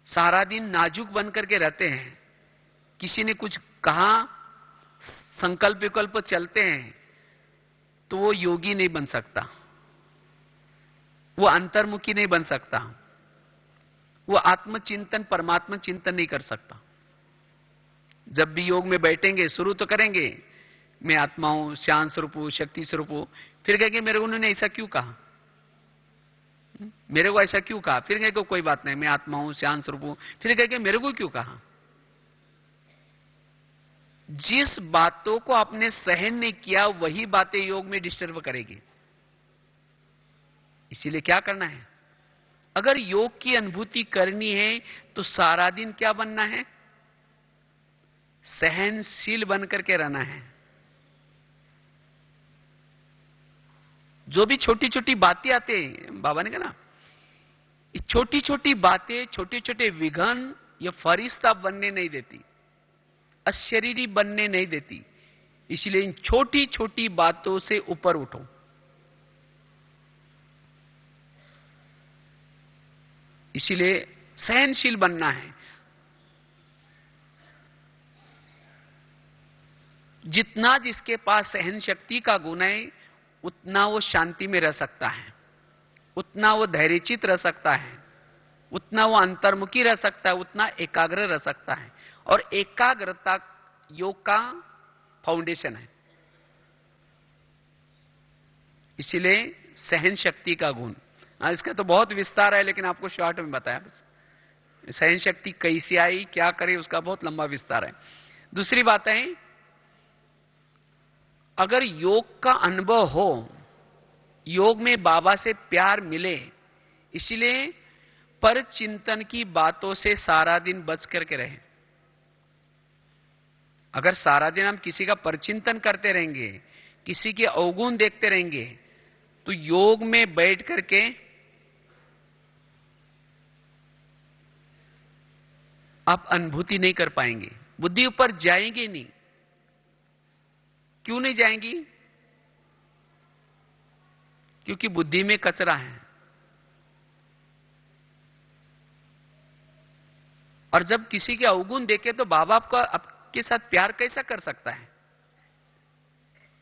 सारा दिन नाजुक बनकर के रहते हैं, किसी ने कुछ कहा, संकल्प विकल्प चलते हैं, तो वो योगी नहीं बन सकता, वो अंतर्मुखी नहीं बन सकता, वो आत्मचिंतन परमात्मा चिंतन नहीं कर सकता। जब भी योग में बैठेंगे, शुरू तो करेंगे मैं आत्मा हूं, शांत स्वरूप हूं, शक्ति स्वरूप हूं, फिर कहेंगे मेरे को उन्होंने ऐसा क्यों कहा, मेरे को ऐसा क्यों कहा, फिर कहेंगे कोई बात नहीं मैं आत्मा हूं, शांत स्वरूप हूं, फिर कहेंगे मेरे को क्यों कहा। जिस बातों को आपने सहन नहीं किया वही बातें योग में डिस्टर्ब करेगी। इसीलिए क्या करना है, अगर योग की अनुभूति करनी है तो सारा दिन क्या बनना है, सहनशील बनकर के रहना है। जो भी छोटी छोटी बातें आते हैं, बाबा ने कहा ना, छोटी छोटी बातें, छोटे छोटे विघन ये फरिश्ता बनने नहीं देती, अशरीरी बनने नहीं देती। इसलिए इन छोटी छोटी बातों से ऊपर उठो। इसलिए सहनशील बनना है। जितना जिसके पास सहन शक्ति का गुण है, उतना वो शांति में रह सकता है, उतना वो धैर्यचित रह सकता है, उतना वो अंतर्मुखी रह सकता है, उतना एकाग्र रह सकता है। और एकाग्रता योग का फाउंडेशन है। इसीलिए सहन शक्ति का गुण, इसका तो बहुत विस्तार है, लेकिन आपको शॉर्ट में बताया बस। सहन शक्ति कैसे आई, क्या करे, उसका बहुत लंबा विस्तार है। दूसरी बात है, अगर योग का अनुभव हो, योग में बाबा से प्यार मिले, इसलिए पर चिंतन की बातों से सारा दिन बच करके रहे। अगर सारा दिन हम किसी का परचिंतन करते रहेंगे, किसी के अवगुण देखते रहेंगे, तो योग में बैठ करके आप अनुभूति नहीं कर पाएंगे, बुद्धि ऊपर जाएंगे नहीं। क्यों नहीं जाएंगी? क्योंकि बुद्धि में कचरा है। और जब किसी के अवगुण देखे तो बाबा आपके साथ प्यार कैसा कर सकता है?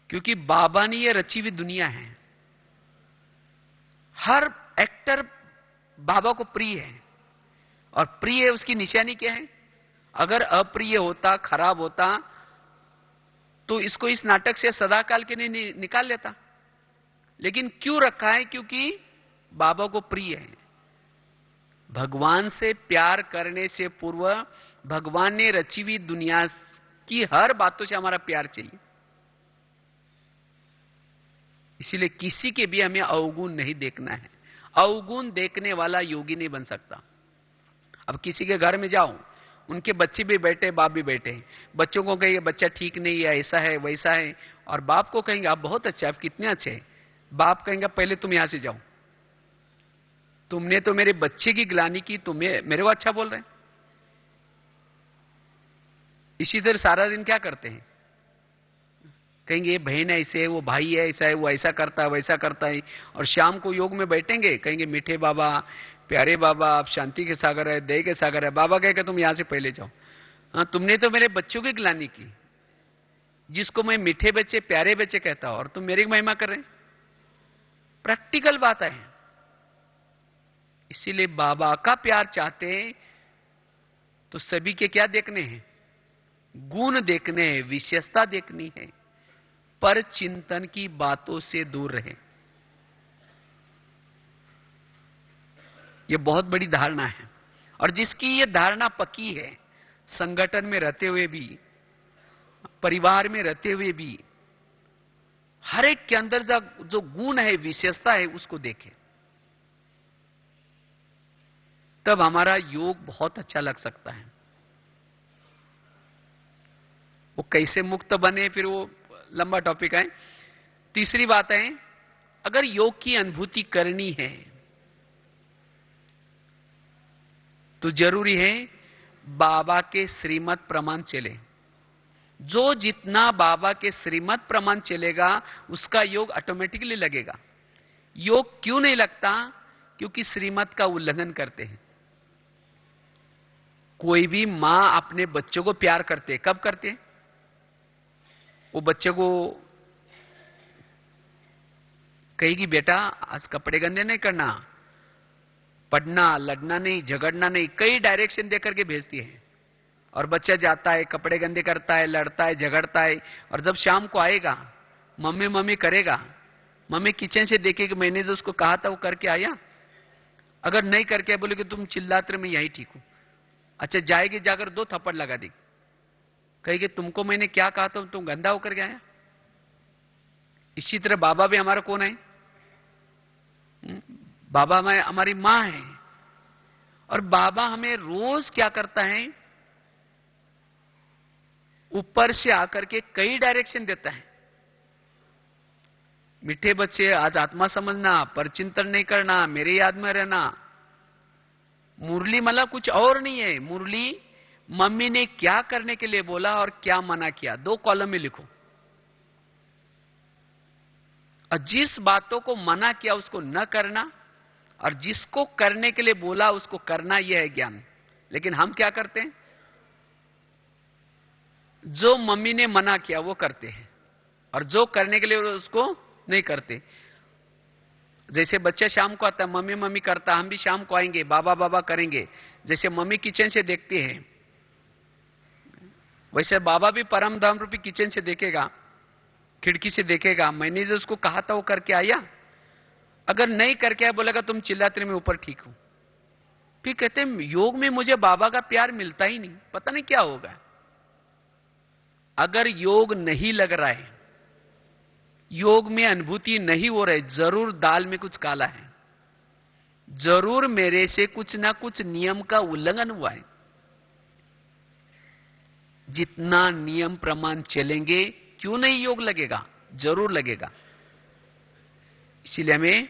क्योंकि बाबा ने ये रची हुई दुनिया है। हर एक्टर बाबा को प्रिय है, और प्रिय है उसकी निशानी क्या है? अगर अप्रिय होता, खराब होता, तो इसको इस नाटक से सदाकाल के लिए निकाल लेता। लेकिन क्यों रखा है? क्योंकि बाबा को प्रिय है। भगवान से प्यार करने से पूर्व भगवान ने रची हुई दुनिया कि हर बातों से हमारा प्यार चाहिए। इसीलिए किसी के भी हमें अवगुण नहीं देखना है। अवगुण देखने वाला योगी नहीं बन सकता। अब किसी के घर में जाओ, उनके बच्चे भी बैठे, बाप भी बैठे, बच्चों को कहेंगे बच्चा ठीक नहीं है, ऐसा है वैसा है, और बाप को कहेंगे आप बहुत अच्छे, आप कितने अच्छे हैं। बाप कहेंगे पहले तुम यहां से जाओ, तुमने तो मेरे बच्चे की ग्लानि की, तुम्हें मेरे को अच्छा बोल रहे हैं। इसी तरह सारा दिन क्या करते हैं, कहेंगे ये बहन ऐसे है, वो भाई है ऐसा है, वो ऐसा करता है वैसा करता है, और शाम को योग में बैठेंगे कहेंगे मीठे बाबा, प्यारे बाबा, आप शांति के सागर है, दया के सागर है। बाबा कहेगा तुम यहां से पहले जाओ। हाँ, तुमने तो मेरे बच्चों की ग्लानि की, जिसको मैं मीठे बच्चे प्यारे बच्चे कहता हूं, और तुम मेरी महिमा कर रहे। प्रैक्टिकल बात है। इसीलिए बाबा का प्यार चाहते हैं तो सभी के क्या देखने हैं, गुण देखने हैं, विशेषता देखनी है, पर चिंतन की बातों से दूर रहे। यह बहुत बड़ी धारणा है, और जिसकी यह धारणा पक्की है, संगठन में रहते हुए भी, परिवार में रहते हुए भी, हर एक के अंदर जो गुण है, विशेषता है, उसको देखें, तब हमारा योग बहुत अच्छा लग सकता है। वो कैसे मुक्त बने, फिर वो लंबा टॉपिक है। तीसरी बात है, अगर योग की अनुभूति करनी है तो जरूरी है बाबा के श्रीमत प्रमाण चले। जो जितना बाबा के श्रीमत प्रमाण चलेगा उसका योग ऑटोमेटिकली लगेगा। योग क्यों नहीं लगता, क्योंकि श्रीमत का उल्लंघन करते हैं। कोई भी मां अपने बच्चों को प्यार करते है, कब करते हैं, वो बच्चे को कहेगी बेटा आज कपड़े गंदे नहीं करना, पढ़ना, लड़ना नहीं, झगड़ना नहीं, कई डायरेक्शन देकर के भेजती है, और बच्चा जाता है, कपड़े गंदे करता है, लड़ता है, झगड़ता है, और जब शाम को आएगा मम्मी मम्मी करेगा, मम्मी किचन से देखेगी मैंने जो उसको कहा था वो करके आया, अगर नहीं करके बोले कि तुम चिल्लाते रहे, मैं यही ठीक हूं, अच्छा जाएगी, जाकर 2 थप्पड़ लगा देगी, कहेगी तुमको मैंने क्या कहा था, तुम गंदा होकर के आया। इसी तरह बाबा भी हमारा कौन है, बाबा हमारी मां है, और बाबा हमें रोज क्या करता है, ऊपर से आकर के कई डायरेक्शन देता है। मीठे बच्चे आज आत्मा समझना, पर चिंतन नहीं करना, मेरे याद में रहना। मुरली मतलब कुछ और नहीं है, मुरली मम्मी ने क्या करने के लिए बोला और क्या मना किया, 2 कॉलम में लिखो। और जिस बातों को मना किया उसको न करना, और जिसको करने के लिए बोला उसको करना, यह है ज्ञान। लेकिन हम क्या करते हैं, जो मम्मी ने मना किया वो करते हैं, और जो करने के लिए उसको नहीं करते। जैसे बच्चा शाम को आता है, मम्मी मम्मी करता, हम भी शाम को आएंगे, बाबा बाबा करेंगे। जैसे मम्मी किचन से देखती है, वैसे बाबा भी परम धाम रूपी किचन से देखेगा, खिड़की से देखेगा, मैंने जो उसको कहा था वो करके आया, अगर नहीं करके आया बोलेगा तुम चिल्लाते रहे, मैं ऊपर ठीक हूं। फिर कहते हैं योग में मुझे बाबा का प्यार मिलता ही नहीं, पता नहीं क्या होगा। अगर योग नहीं लग रहा है, योग में अनुभूति नहीं हो रही, जरूर दाल में कुछ काला है, जरूर मेरे से कुछ ना कुछ नियम का उल्लंघन हुआ है। जितना नियम प्रमाण चलेंगे क्यों नहीं योग लगेगा, जरूर लगेगा। इसीलिए हमें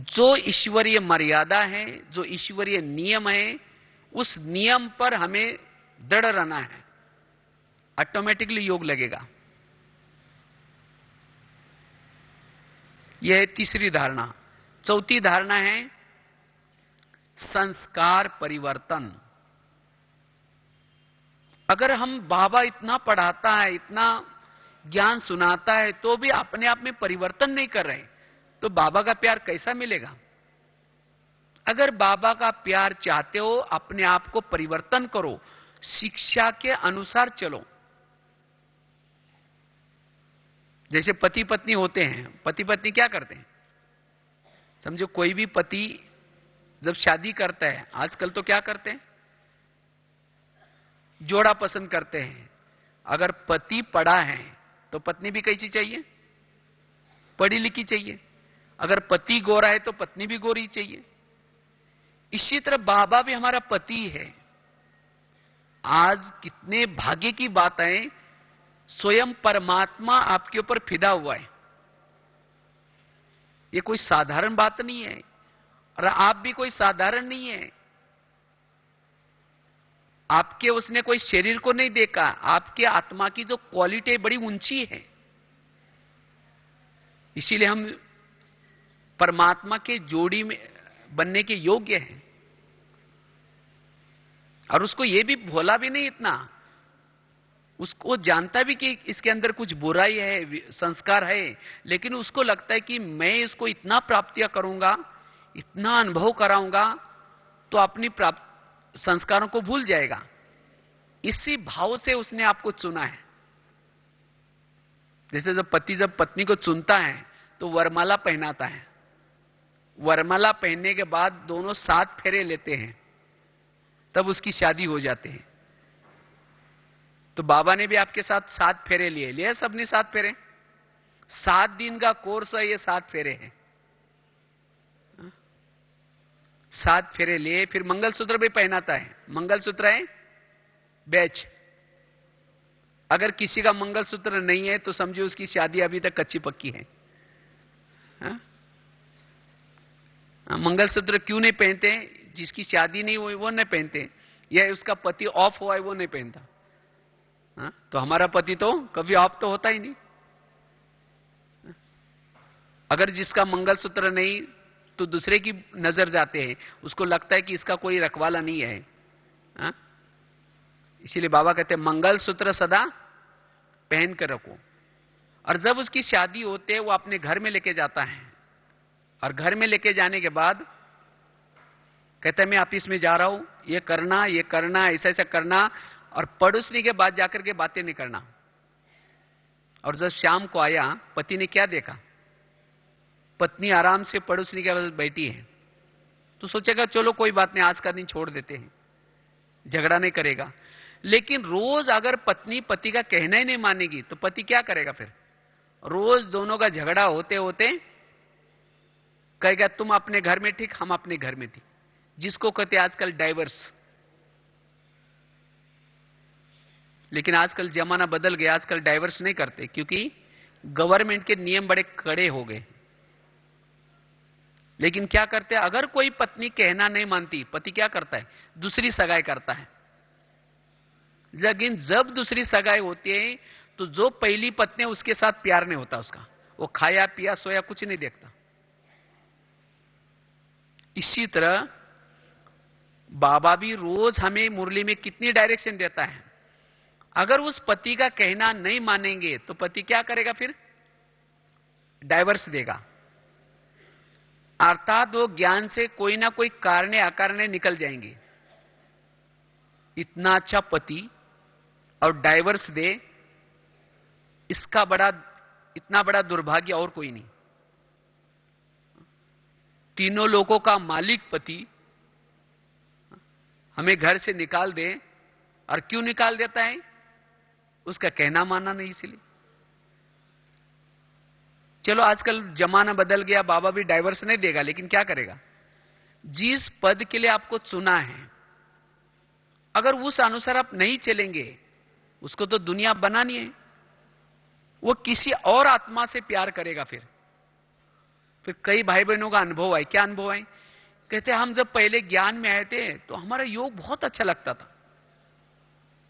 जो ईश्वरीय मर्यादा है, जो ईश्वरीय नियम है, उस नियम पर हमें दृढ़ रहना है, ऑटोमेटिकली योग लगेगा। यह है तीसरी धारणा। चौथी धारणा है संस्कार परिवर्तन। अगर हम बाबा इतना पढ़ाता है, इतना ज्ञान सुनाता है, तो भी अपने आप में परिवर्तन नहीं कर रहे, तो बाबा का प्यार कैसा मिलेगा। अगर बाबा का प्यार चाहते हो, अपने आप को परिवर्तन करो, शिक्षा के अनुसार चलो। जैसे पति पत्नी होते हैं, पति पत्नी क्या करते हैं, समझो कोई भी पति जब शादी करता है, आजकल तो क्या करते हैं, जोड़ा पसंद करते हैं। अगर पति पढ़ा है तो पत्नी भी कैसी चाहिए? पढ़ी लिखी चाहिए। अगर पति गोरा है तो पत्नी भी गोरी चाहिए। इसी तरह बाबा भी हमारा पति है। आज कितने भाग्य की बात है, स्वयं परमात्मा आपके ऊपर फिदा हुआ है। ये कोई साधारण बात नहीं है, और आप भी कोई साधारण नहीं है। आपके उसने कोई शरीर को नहीं देखा, आपके आत्मा की जो क्वालिटी बड़ी ऊंची है। इसीलिए हम परमात्मा के जोड़ी में बनने के योग्य हैं। और उसको यह भी भोला भी नहीं इतना, उसको जानता भी कि इसके अंदर कुछ बुराई है, संस्कार है, लेकिन उसको लगता है कि मैं इसको इतना प्राप्तियां करूंगा, इतना अनुभव कराऊंगा तो अपनी संस्कारों को भूल जाएगा। इसी भाव से उसने आपको चुना है। जैसे जब पति जब पत्नी को चुनता है तो वरमाला पहनाता है। वरमाला पहनने के बाद दोनों 7 फेरे लेते हैं, तब उसकी शादी हो जाती है। तो बाबा ने भी आपके साथ 7 फेरे लिए सबने 7 फेरे। 7 दिन का कोर्स है ये, 7 फेरे हैं। 7 फेरे लिए, फिर मंगलसूत्र भी पहनाता है। मंगलसूत्र है बैच। अगर किसी का मंगलसूत्र नहीं है तो समझो उसकी शादी अभी तक कच्ची पक्की है। मंगलसूत्र क्यों नहीं पहनते? जिसकी शादी नहीं हुई वो नहीं पहनते, या उसका पति ऑफ हुआ है वो नहीं पहनता। तो हमारा पति तो कभी ऑफ तो होता ही नहीं। अगर जिसका मंगलसूत्र नहीं तो दूसरे की नजर जाते हैं, उसको लगता है कि इसका कोई रखवाला नहीं है। इसीलिए बाबा कहते हैं मंगलसूत्र सदा पहन कर रखो। और जब उसकी शादी होते है वो अपने घर में लेके जाता है, और घर में लेके जाने के बाद कहता है मैं ऑफिस में जा रहा हूं, ये करना ऐसा ऐसा करना, और पड़ोसनी के बाद जाकर के बातें नहीं करना। और जब शाम को आया, पति ने क्या देखा? पत्नी आराम से पड़ोसनी के पास बैठी है। तो सोचेगा चलो कोई बात नहीं, आज का दिन छोड़ देते हैं, झगड़ा नहीं करेगा। लेकिन रोज अगर पत्नी पति का कहना ही नहीं मानेगी तो पति क्या करेगा? फिर रोज दोनों का झगड़ा होते होते कहेगा तुम अपने घर में ठीक, हम अपने घर में थी, जिसको कहते आजकल डाइवर्स। लेकिन आजकल जमाना बदल गया, आजकल डाइवर्स नहीं करते, क्योंकि गवर्नमेंट के नियम बड़े कड़े हो गए। लेकिन क्या करते हैं, अगर कोई पत्नी कहना नहीं मानती, पति क्या करता है? दूसरी सगाई करता है। लेकिन जब दूसरी सगाई होती है तो जो पहली पत्नी है उसके साथ प्यार नहीं होता उसका, वो खाया पिया सोया कुछ नहीं देखता। इसी तरह बाबा भी रोज हमें मुरली में कितनी डायरेक्शन देता है। अगर उस पति का कहना नहीं मानेंगे तो पति क्या करेगा? फिर डाइवर्स देगा। अर्थात वो ज्ञान से कोई ना कोई कारणे अकारणे निकल जाएंगे। इतना अच्छा पति और डाइवर्स दे, इसका इतना बड़ा दुर्भाग्य और कोई नहीं। तीनों लोगों का मालिक पति हमें घर से निकाल दे, और क्यों निकाल देता है? उसका कहना मानना नहीं, इसलिए। चलो आजकल जमाना बदल गया, बाबा भी डाइवर्स नहीं देगा, लेकिन क्या करेगा? जिस पद के लिए आपको चुना है, अगर उस अनुसार आप नहीं चलेंगे, उसको तो दुनिया बनानी है, वो किसी और आत्मा से प्यार करेगा। फिर कई भाई बहनों का अनुभव है। क्या अनुभव है? कहते हम जब पहले ज्ञान में आए थे तो हमारा योग बहुत अच्छा लगता था,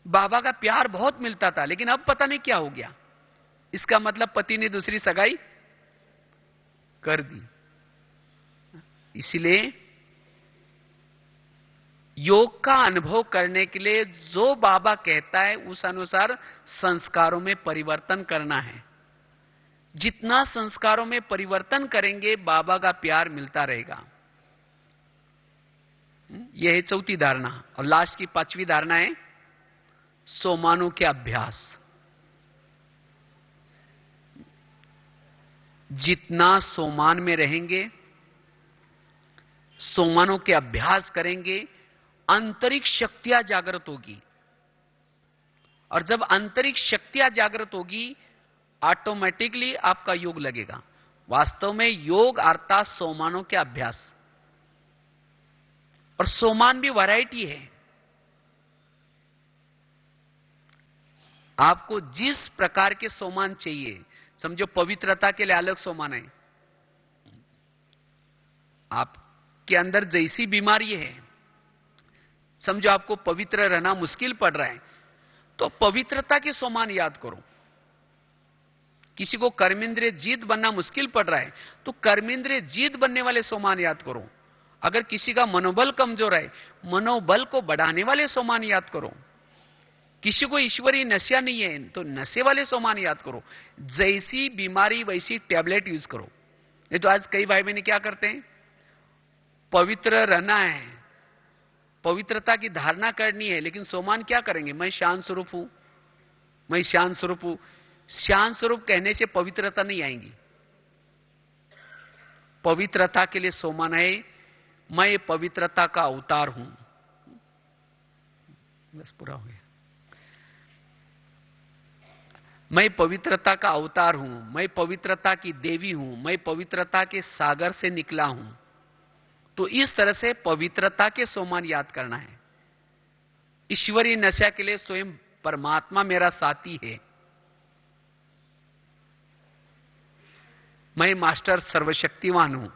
बाबा का प्यार बहुत मिलता था, लेकिन अब पता नहीं क्या हो गया। इसका मतलब पति ने दूसरी सगाई कर दी। इसलिए योग का अनुभव करने के लिए जो बाबा कहता है उस अनुसार संस्कारों में परिवर्तन करना है। जितना संस्कारों में परिवर्तन करेंगे, बाबा का प्यार मिलता रहेगा। यह है चौथी धारणा। और लास्ट की 5वीं धारणा है सोमानों के अभ्यास। जितना सोमान में रहेंगे, सोमानों के अभ्यास करेंगे, आंतरिक शक्तियां जागृत होगी। और जब आंतरिक शक्तियां जागृत होगी, ऑटोमेटिकली आपका योग लगेगा। वास्तव में योग अर्थात सोमानों के अभ्यास, और सोमान भी वैरायटी है। आपको जिस प्रकार के सोमान चाहिए, समझो पवित्रता के लिए अलग सोमान है, आपके अंदर जैसी बीमारी है, समझो आपको पवित्र रहना मुश्किल पड़ रहा है, तो पवित्रता के सोमान याद करो। किसी को कर्मेंद्रिय जीत बनना मुश्किल पड़ रहा है, तो कर्मेंद्रिय जीत बनने वाले सोमान याद करो। अगर किसी का मनोबल कमजोर है, मनोबल को बढ़ाने वाले सोमान याद करो। किसी को ईश्वरीय नशा नहीं है, तो नशे वाले सोमान याद करो। जैसी बीमारी वैसी टैबलेट यूज करो। नहीं तो आज कई भाई बहन क्या करते हैं, पवित्र रहना है, पवित्रता की धारणा करनी है, लेकिन सोमान क्या करेंगे, मैं शांत स्वरूप हूं, मैं शांत स्वरूप हूं। शांत स्वरूप कहने से पवित्रता नहीं आएगी। पवित्रता के लिए सोमान है, मैं पवित्रता का अवतार हूं। बस पूरा हो गया। मैं पवित्रता का अवतार हूं, मैं पवित्रता की देवी हूं, मैं पवित्रता के सागर से निकला हूं। तो इस तरह से पवित्रता के सोमान याद करना है। ईश्वरीय नशा के लिए स्वयं परमात्मा मेरा साथी है, मैं मास्टर सर्वशक्तिवान हूं,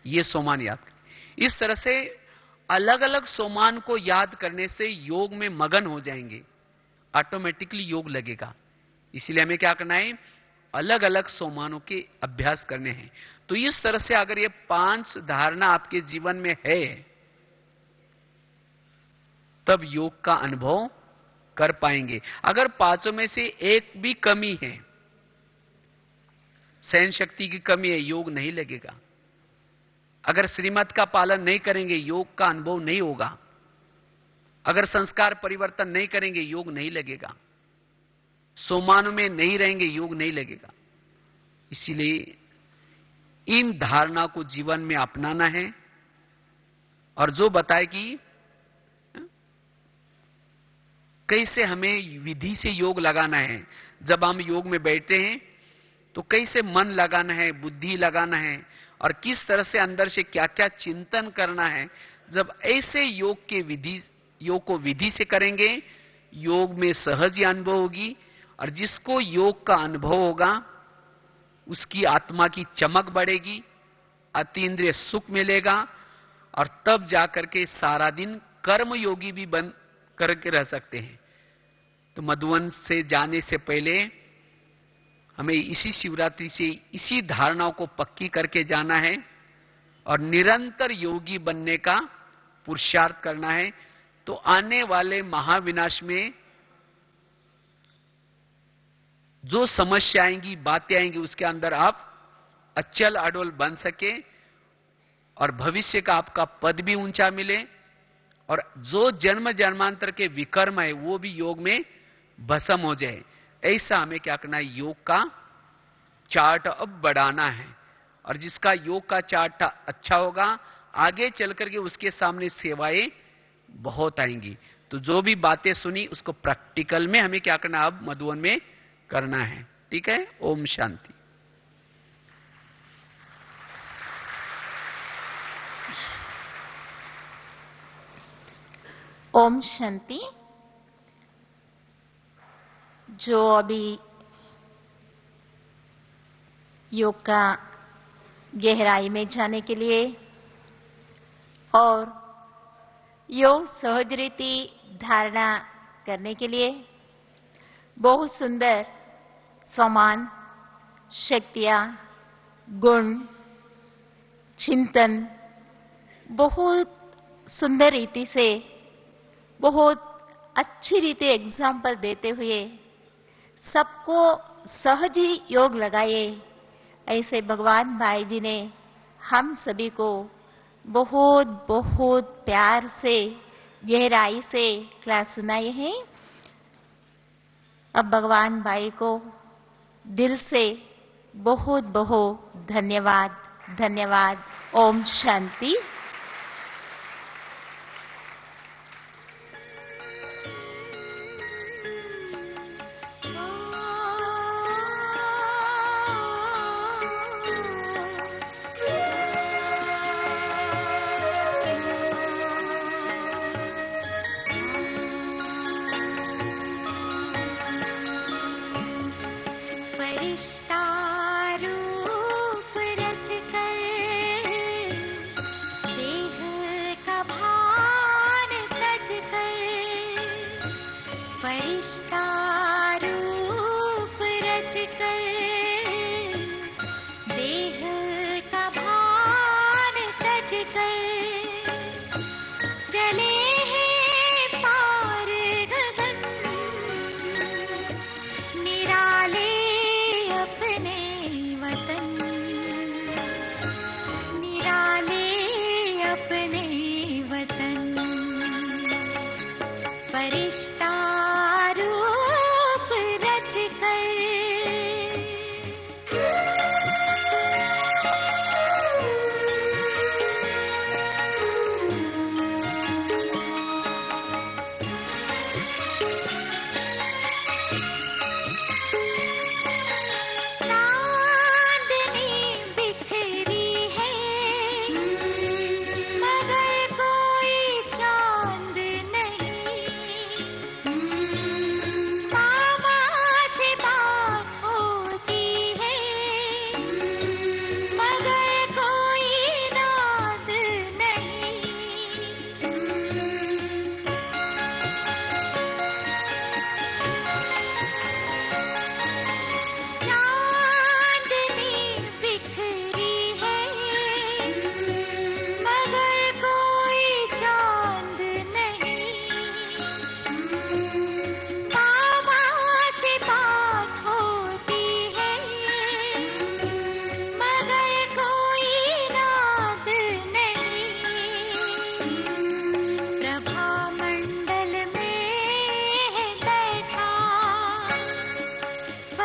यह सोमान याद करें। इस तरह से अलग अलग सोमान को याद करने से योग में मगन हो जाएंगे, ऑटोमेटिकली योग लगेगा। इसलिए हमें क्या करना है, अलग अलग सोमानों के अभ्यास करने हैं। तो इस तरह से अगर ये 5 धारणा आपके जीवन में है, तब योग का अनुभव कर पाएंगे। अगर 5 में से एक भी कमी है, सहन शक्ति की कमी है, योग नहीं लगेगा। अगर श्रीमत का पालन नहीं करेंगे, योग का अनुभव नहीं होगा। अगर संस्कार परिवर्तन नहीं करेंगे, योग नहीं लगेगा। सोमानों में नहीं रहेंगे, योग नहीं लगेगा। इसीलिए इन धारणा को जीवन में अपनाना है। और जो बताए कि कैसे हमें विधि से योग लगाना है, जब हम योग में बैठते हैं तो कैसे मन लगाना है, बुद्धि लगाना है, और किस तरह से अंदर से क्या क्या चिंतन करना है। जब ऐसे योग को विधि से करेंगे, योग में सहज ही अनुभव होगी। और जिसको योग का अनुभव होगा, उसकी आत्मा की चमक बढ़ेगी, अतीन्द्रिय सुख मिलेगा, और तब जाकर के सारा दिन कर्म योगी भी बन करके रह सकते हैं। तो मधुवन से जाने से पहले हमें इसी शिवरात्रि से इसी धारणाओं को पक्की करके जाना है और निरंतर योगी बनने का पुरुषार्थ करना है। तो आने वाले महाविनाश में जो समस्या आएंगी, बातें आएंगी, उसके अंदर आप अचल अडोल बन सके और भविष्य का आपका पद भी ऊंचा मिले, और जो जन्म जन्मांतर के विकर्म है वो भी योग में भस्म हो जाए। ऐसा हमें क्या करना है, योग का चार्ट अब बढ़ाना है। और जिसका योग का चार्ट अच्छा होगा, आगे चल करके उसके सामने सेवाएं बहुत आएंगी। तो जो भी बातें सुनी उसको प्रैक्टिकल में हमें क्या करना, अब मधुवन में करना है। ठीक है। ओम शांति। ओम शांति। जो अभी योग का गहराई में जाने के लिए और योग सहज रीति धारणा करने के लिए बहुत सुंदर सम्मान, शक्तियां, गुण, चिंतन बहुत सुंदर रीति से, बहुत अच्छी रीति एग्जाम्पल देते हुए सबको सहज ही योग लगाए, ऐसे भगवान भाई जी ने हम सभी को बहुत बहुत प्यार से, गहराई से क्लास सुनाई है। अब भगवान भाई को दिल से बहुत बहुत धन्यवाद। धन्यवाद। ओम शांति।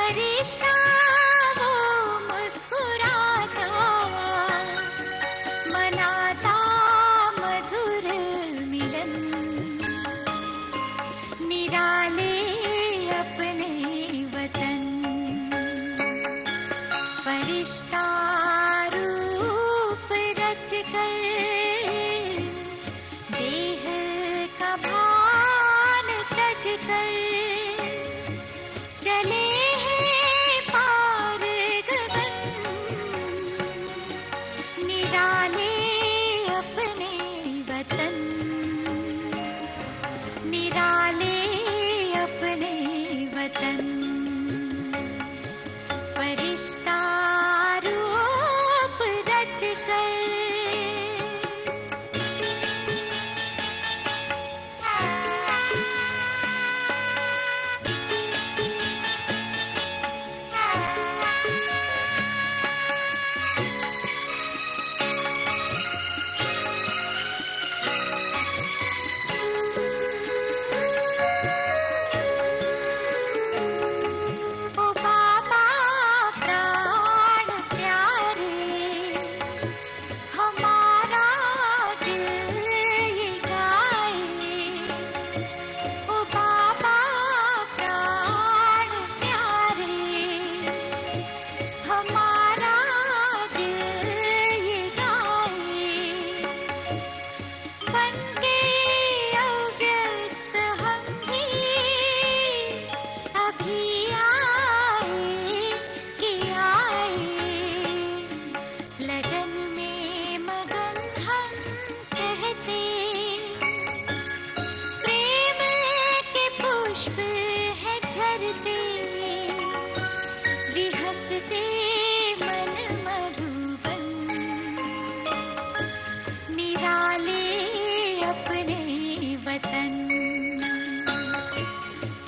फरिश्ता वो मुस्कुराता मनाता मधुर मिलन निराले अपने वतन फरिश्ता रूप रच कर देह का भान सज कर चले हैं पार गगन निराले अपने वतन निराले अपने वतन फरिश्ता रूप रच कर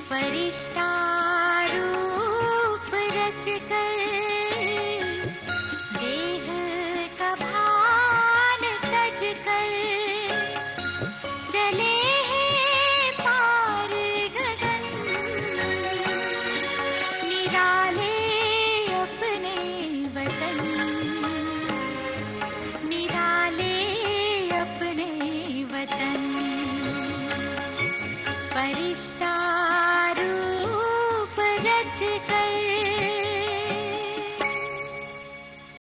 फरिश्ता रूप रच कर